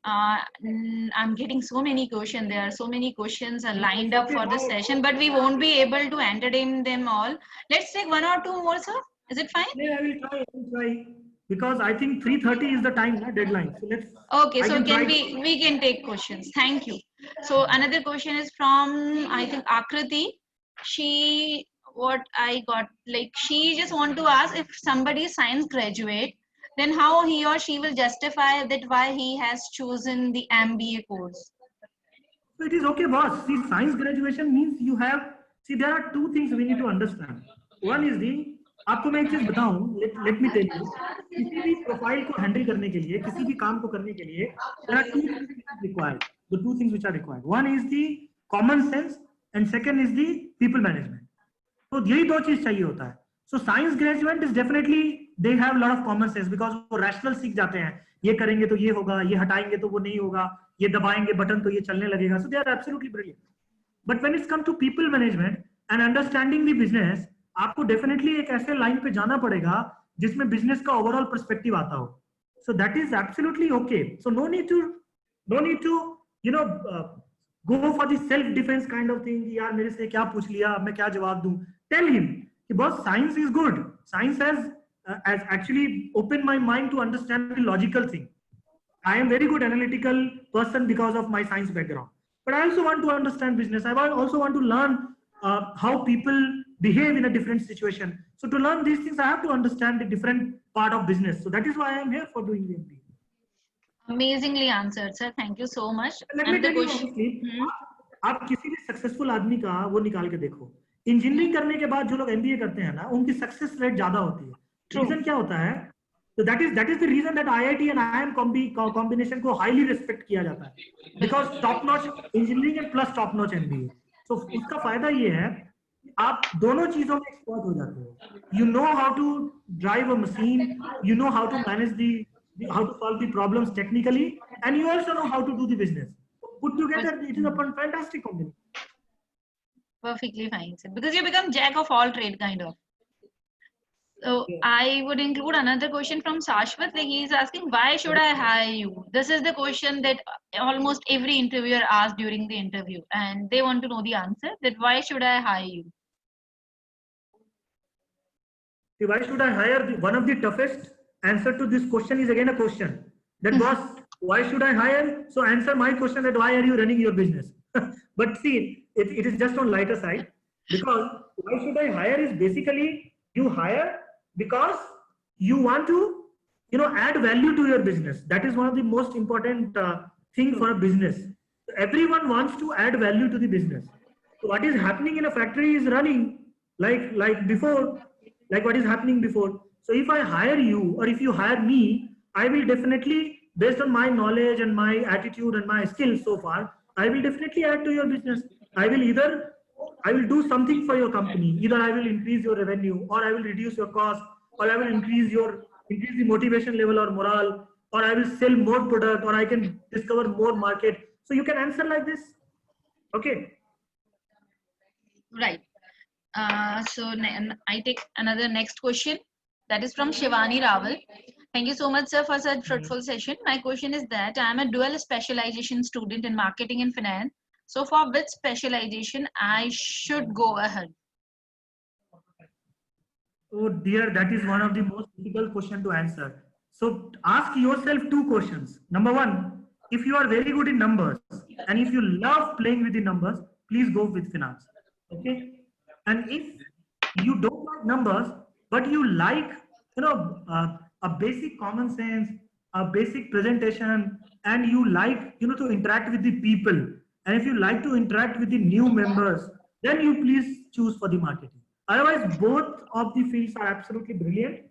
I'm getting so many questions. There are so many questions are lined up for this session, but we won't be able to entertain them all. Let's take one or two more, sir. Is it fine? Yeah, I will try because I think 3:30 is the time, deadline. So let's. Okay, so we can take questions. Thank you. So another question is from, I think, Akriti. She just want to ask, if somebody is science graduate, then how he or she will justify that why he has chosen the MBA course. So it is okay, boss. See, science graduation means you have. See, there are two things we need to understand. One is आपको मैं एक चीज बताऊं, let me tell you, किसी भी profile को handle करने के लिए, किसी भी काम को करने के लिए, there are two things required. The two things which are required. One is the common sense, and second is the people management. तो यही दो चीज चाहिए होता है. So science graduate is definitely they have a lot of common sense because वो rational सीख जाते हैं. ये करेंगे तो ये होगा, ये हटाएंगे तो वो नहीं होगा, ये दबाएंगे बटन तो ये चलने लगेगा. So they are absolutely brilliant. But when it's come to people management and understanding the business, आपको डेफिनेटली एक ऐसे लाइन पे जाना पड़ेगा जिसमें बिजनेस का ओवरऑल पर्सपेक्टिव आता हो. So that is absolutely okay. So no need to go for the self defence kind of thing. यार मेरे से क्या पूछ लिया, मैं क्या जवाब दूं. टेल हिम कि boss science is good. Science has actually open my mind to understand the logical thing. I am very good analytical person because of my science background, but I also want to understand business. I also want to learn how people behave in a different situation. So to learn these things, I have to understand the different part of business. So that is why I am here for doing the MBA. Amazingly answered, sir. Thank you so much. Let me tell you honestly, आप किसी भी successful आदमी का वो निकाल के देखो. Engineering करने के बाद जो लोग MBA करते हैं ना, उनकी सक्सेस रेट ज्यादा होती है. रीजन क्या होता है? So that is the reason that IIT and IIM combination को highly respect किया जाता है, because top notch engineering and plus top notch MBA. So उसका फायदा ये है, आप दोनों चीजों में एक्सपर्ट हो जाते हो. You know how to drive a machine, you know how to manage how to solve the problems technically, and you also know how to do the business. Put together, it is a fantastic combination. Perfectly fine, sir. Because you become jack of all trade kind of. So I would include another question from Shashwat. Like he is asking, why should I hire you? This is the question that almost every interviewer asks during the interview, and they want to know the answer. That why should I hire you? See, why should I hire? One of the toughest answer to this question is again a question. That boss, why should I hire? So answer my question that why are you running your business? But see, it is just on lighter side, because why should I hire is basically you hire because you want to add value to your business. That is one of the most important thing for a business. Everyone wants to add value to the business. So what is happening in a factory is running like before, like what is happening before. So if I hire you or if you hire me, I will definitely, based on my knowledge and my attitude and my skills so far, I will definitely add to your business. I will do something for your company. Either I will increase your revenue, or I will reduce your cost, or I will increase the motivation level or morale, or I will sell more product, or I can discover more market. So you can answer like this. Okay. Right. So I take another next question. That is from Shivani Rawal. Thank you so much, sir, for such fruitful session. My question is that I am a dual specialization student in marketing and finance. So for which specialization I should go ahead? Oh dear, that is one of the most difficult question to answer. So ask yourself two questions. Number one, if you are very good in numbers and if you love playing with the numbers, please go with finance. Okay. And if you don't like numbers, but you like, a basic common sense, a basic presentation, and you like, to interact with the people. And if you like to interact with the new members, then you please choose for the marketing. Otherwise, both of the fields are absolutely brilliant.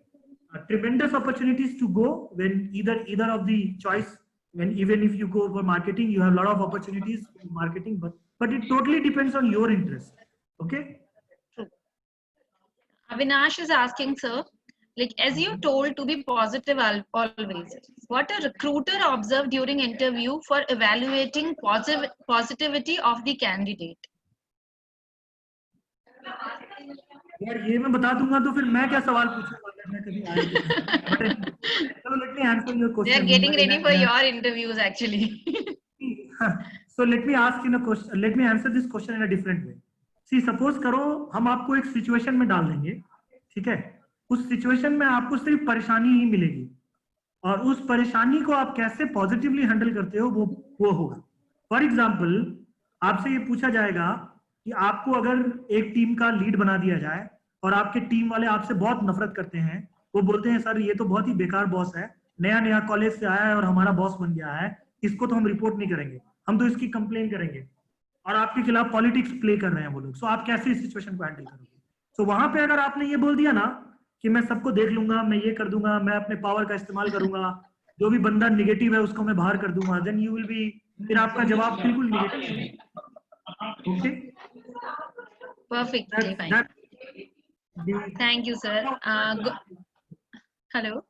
Tremendous opportunities to go when either of the choice. When even if you go for marketing, you have a lot of opportunities in marketing, but it totally depends on your interest. Okay. Avinash is asking, sir, like as you told to be positive always, what a recruiter observed during interview for evaluating positivity of the candidate? यार ये मैं बता दूंगा तो फिर मैं क्या सवाल पूछूंगा अगर मैं कभी आया तो चलो let me answer your They question. are getting ready for your interviews actually. So let me ask in a question, let me answer this question in a different way. See, suppose करो हम आपको एक situation में डाल देंगे, ठीक है? उस सिचुएशन में आपको सिर्फ परेशानी ही मिलेगी और उस परेशानी को आप कैसे पॉजिटिवली हैंडल करते हो वो होगा. फॉर एग्जाम्पल आपसे ये पूछा जाएगा कि आपको अगर एक टीम का लीड बना दिया जाए और आपके टीम वाले आपसे बहुत नफरत करते हैं, वो बोलते हैं सर ये तो बहुत ही बेकार बॉस है, नया कॉलेज से आया है और हमारा बॉस बन गया है, इसको तो हम रिपोर्ट नहीं करेंगे, हम तो इसकी कंप्लेन करेंगे, और आपके खिलाफ पॉलिटिक्स प्ले कर रहे हैं वो लोग. सो आप कैसे इस सिचुएशन को हैंडल करोगे? सो वहां पे अगर आपने ये बोल दिया ना कि मैं सबको देख लूंगा, मैं ये कर दूंगा, मैं अपने पावर का इस्तेमाल करूंगा, जो भी बंदा निगेटिव है उसको मैं बाहर कर दूंगा, देन यू विल बी, फिर आपका जवाब बिल्कुल निगेटिव है. Okay, Perfectly fine. Thank you, sir. Hello.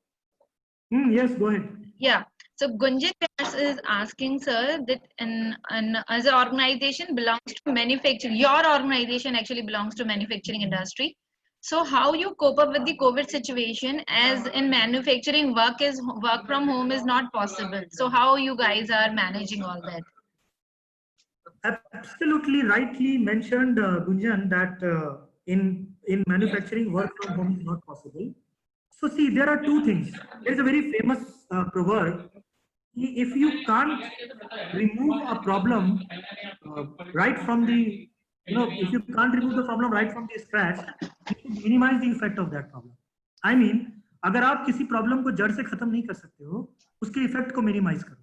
Yes, go ahead. Yeah. So Gunjan Vyas is asking, sir, that as an organization belongs to manufacturing, your organization actually belongs to manufacturing industry. So how you cope up with the COVID situation, as in manufacturing work from home is not possible. So how you guys are managing all that? Absolutely rightly mentioned, Gunjan, that in manufacturing work from home is not possible. So see, there are two things. There's a very famous proverb: if you can't remove a problem right from the, if you can't remove the problem right from the scratch, you should minimize the effect of that problem. I mean, अगर आप किसी problem को जड़ से खत्म नहीं कर सकते हो, उसके इफेक्ट को मिनिमाइज करो.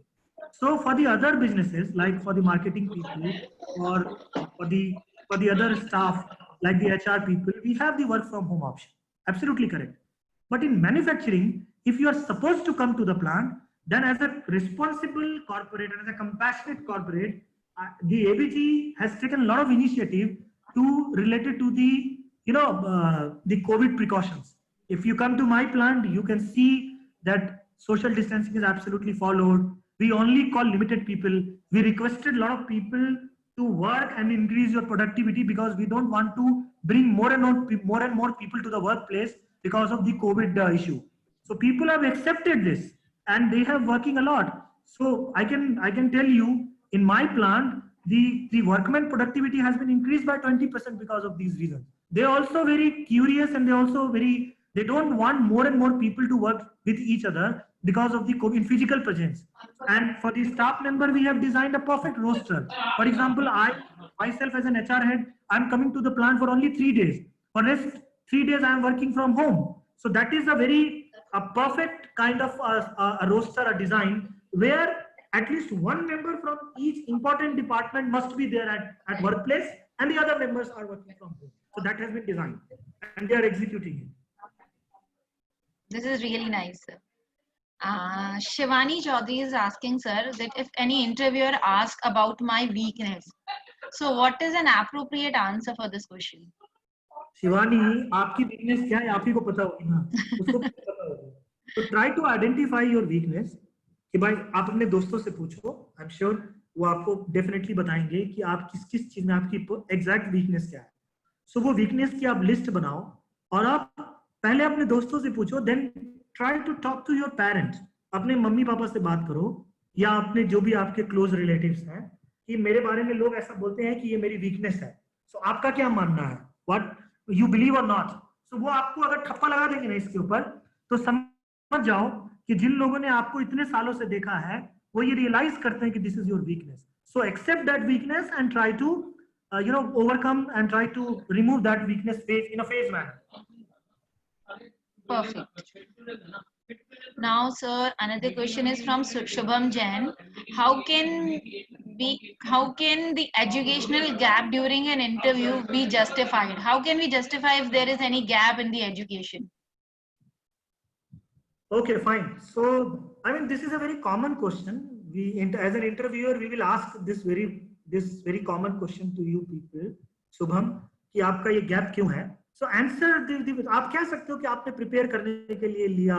So for the other businesses, like for the marketing people or for the other staff, like the HR people, we have the work from home option. Absolutely correct. But in manufacturing, if you are supposed to come to the plant, then as a responsible corporate and as a compassionate corporate, the ABG has taken a lot of initiative related to the, the COVID precautions. If you come to my plant, you can see that social distancing is absolutely followed. We only call limited people. We requested a lot of people to work and increase your productivity because we don't want to bring more and more people to the workplace because of the COVID issue. So people have accepted this and they have working a lot. So I can tell you, in my plant, the workman productivity has been increased by 20% because of these reasons. They're also very curious and they don't want more and more people to work with each other because of the COVID physical presence. And for the staff member, we have designed a perfect roster. For example, I myself as an HR head, I'm coming to the plant for only 3 days. For rest 3 days, I am working from home. So that is a perfect kind of a roster, a design where at least one member from each important department must be there at workplace and the other members are working from home. So that has been designed and they are executing it. This is really nice, sir. Shivani Chaudhary is asking, sir, that if any interviewer asks about my weakness, so what is an appropriate answer for this question? Shivani, आपकी weakness क्या है आप ही को पता होगी ना, उसको पता होगा. तो try to identify your weakness. कि भाई आप अपने दोस्तों से पूछो, आई एम श्योर वो आपको डेफिनेटली बताएंगे कि आप किस चीज में आपकी एग्जैक्ट वीकनेस क्या है. सो वो वीकनेस की आप लिस्ट बनाओ और आप पहले अपने दोस्तों से पूछो, then try to talk to your parents, अपने मम्मी पापा से बात करो या अपने जो भी आपके क्लोज रिलेटिव्स हैं कि मेरे बारे में लोग ऐसा बोलते हैं कि ये मेरी वीकनेस है, सो आपका क्या मानना है, व्हाट यू बिलीव और नॉट। सो वो आपको अगर ठप्पा लगा देंगे ना इसके ऊपर, तो समझ जाओ कि जिन लोगों ने आपको इतने सालों से देखा है वो ये रियलाइज करते हैं कि this is your weakness. So accept that weakness and try to overcome and try to remove that weakness phase in a phase manner. Perfect. Now, sir, another question is from Shubham Jain. How can the educational gap during an interview be justified? How can we justify if there is any gap in the education? Okay, fine. So, I mean, this is a very common question. As an interviewer, we will ask this very common question to you people, Shubham, कि आपका ये gap क्यों है? So, answer आप कह सकते हो कि आपने प्रिपेयर करने के लिए लिया,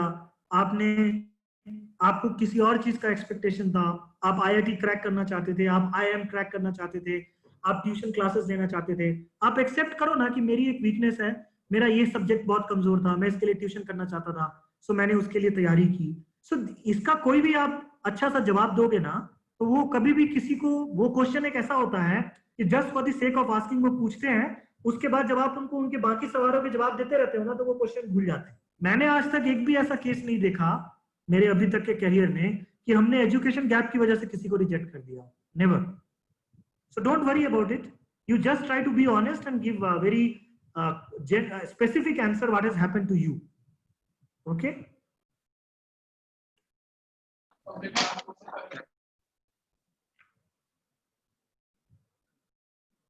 आपको किसी और चीज का एक्सपेक्टेशन था, आप IIT क्रैक करना चाहते थे, आप IIM क्रैक करना चाहते थे, आप ट्यूशन क्लासेस लेना चाहते थे, आप एक्सेप्ट करो ना कि मेरी एक वीकनेस है, मेरा ये सब्जेक्ट बहुत कमजोर था, मैं इसके लिए ट्यूशन करना चाहता था, सो मैंने उसके लिए तैयारी की। सो इसका कोई भी आप अच्छा सा जवाब दोगे ना, तो वो कभी भी किसी को, वो क्वेश्चन एक ऐसा होता है कि just for the sake of asking वो पूछते हैं, उसके बाद जब आप उनको उनके बाकी सवालों के जवाब देते रहते हो ना, तो वो क्वेश्चन भूल जाते हैं। मैंने आज तक एक भी ऐसा केस नहीं देखा मेरे अभी तक के करियर में कि हमने एजुकेशन गैप की वजह से किसी को रिजेक्ट कर दिया, never. So don't worry about it, you just try to be honest and give a very specific answer what has happened to you. Okay.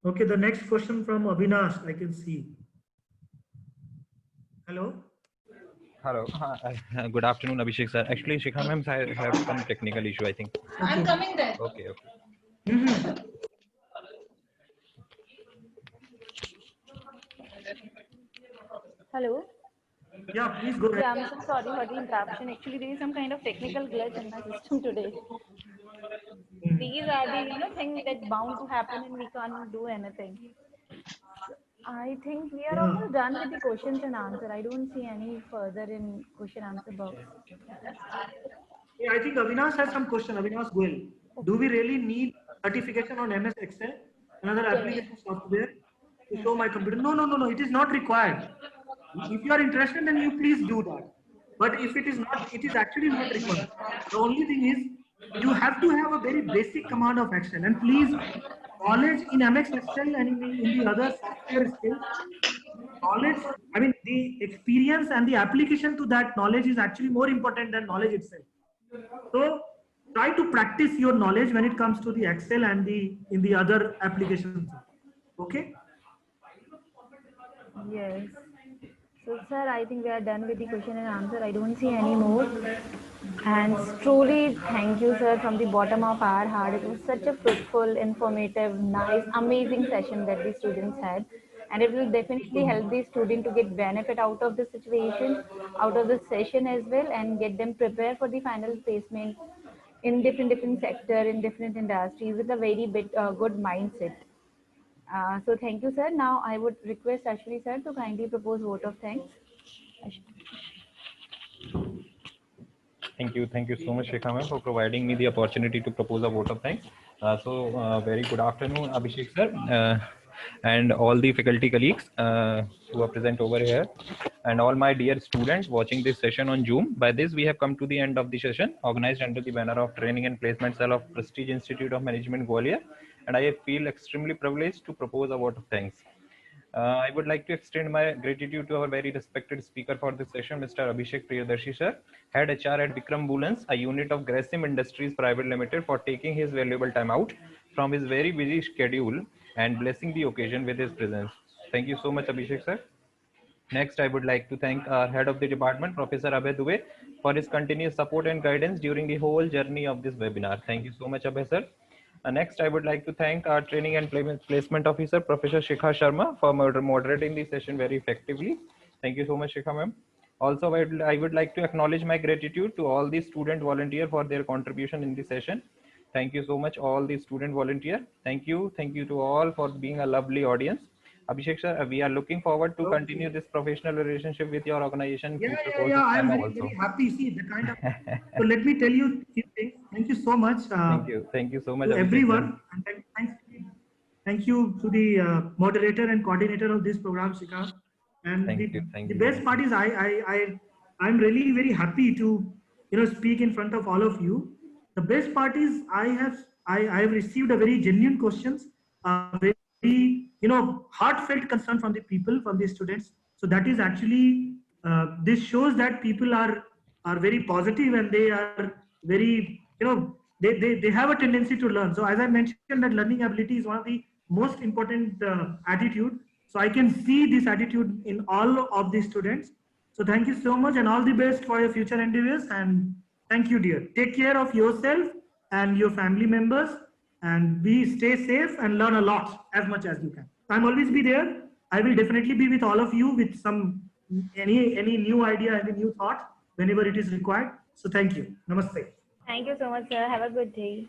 Okay, the next question from Avinash, I can see. Hello. Hello. Good afternoon, Abhishek sir. Actually, Shikha ma'am, I have some technical issue, I think. I'm coming there. Okay. Hello. Yeah, please go ahead. Yeah, I'm so sorry for the interruption. Actually, there is some kind of technical glitch in my system today. These are the things that bound to happen and we can't do anything. I think we are almost done with the questions and answer. I don't see any further in question answer box. Yeah, I think Avinash has some question. Avinash Goel. Do we really need certification on MS Excel, another application software, to show my computer? No. It is not required. If you are interested, then you please do that. But if it is not, it is actually not required. The only thing is you have to have a very basic command of Excel, and please, knowledge in MS Excel and in the other software skills, knowledge, I mean, the experience and the application to that knowledge is actually more important than knowledge itself. So try to practice your knowledge when it comes to the Excel and in the other applications. Okay. Yes. So, sir, I think we are done with the question and answer. I don't see any more. And truly, thank you, sir, from the bottom of our heart. It was such a fruitful, informative, nice, amazing session that the students had. And it will definitely help the student to get benefit out of the situation, out of the session as well, and get them prepared for the final placement in different sector, in different industries with a very good mindset. So thank you, sir. Now I would request Ashwini sir to kindly propose vote of thanks. Thank you so much, Shikha ma'am, for providing me the opportunity to propose a vote of thanks. Very good afternoon, Abhishek sir, and all the faculty colleagues who are present over here, and all my dear students watching this session on Zoom. By this, we have come to the end of the session, organized under the banner of Training and Placement Cell of Prestige Institute of Management, Gwalior, and I feel extremely privileged to propose a vote of thanks. I would like to extend my gratitude to our very respected speaker for this session, Mr. Abhishek Priyadarshi sir, Head HR at Vikram Bulans, a unit of Grasim Industries Private Limited, for taking his valuable time out from his very busy schedule and blessing the occasion with his presence. Thank you so much, Abhishek sir. Next, I would like to thank our head of the department, Professor Abhay Dubey, for his continuous support and guidance during the whole journey of this webinar. Thank you so much, Abhay sir. Next, I would like to thank our training and placement officer, Professor Shikha Sharma, for moderating the session very effectively. Thank you so much, Shikha ma'am. Also, I would like to acknowledge my gratitude to all the student volunteers for their contribution in the session. Thank you so much, all the student volunteers. Thank you to all for being a lovely audience. Abhishek sir, we are looking forward to continue this professional relationship with your organization. Yeah, future yeah, course yeah. of I'm SAMA very, also. very happy. See the kind of. So let me tell you a few things. Thank you so much. Thank you so much, To Abhishek sir. everyone, and thank you to the moderator and coordinator of this program, Shikha. And Thank the you, best part is I'm really very happy to speak in front of all of you. The best part is I have received a very genuine questions, very heartfelt concern from the people, from the students. So that is actually this shows that people are very positive, and they are very they have a tendency to learn. So as I mentioned, that learning ability is one of the most important attitude. So I can see this attitude in all of the students. So thank you so much, and all the best for your future endeavors. And thank you, dear. Take care of yourself and your family members, and stay safe and learn a lot as much as you can. I'm always be there. I will definitely be with all of you with some any new idea, any new thought whenever it is required. So thank you. Namaste. Thank you so much, sir. Have a good day.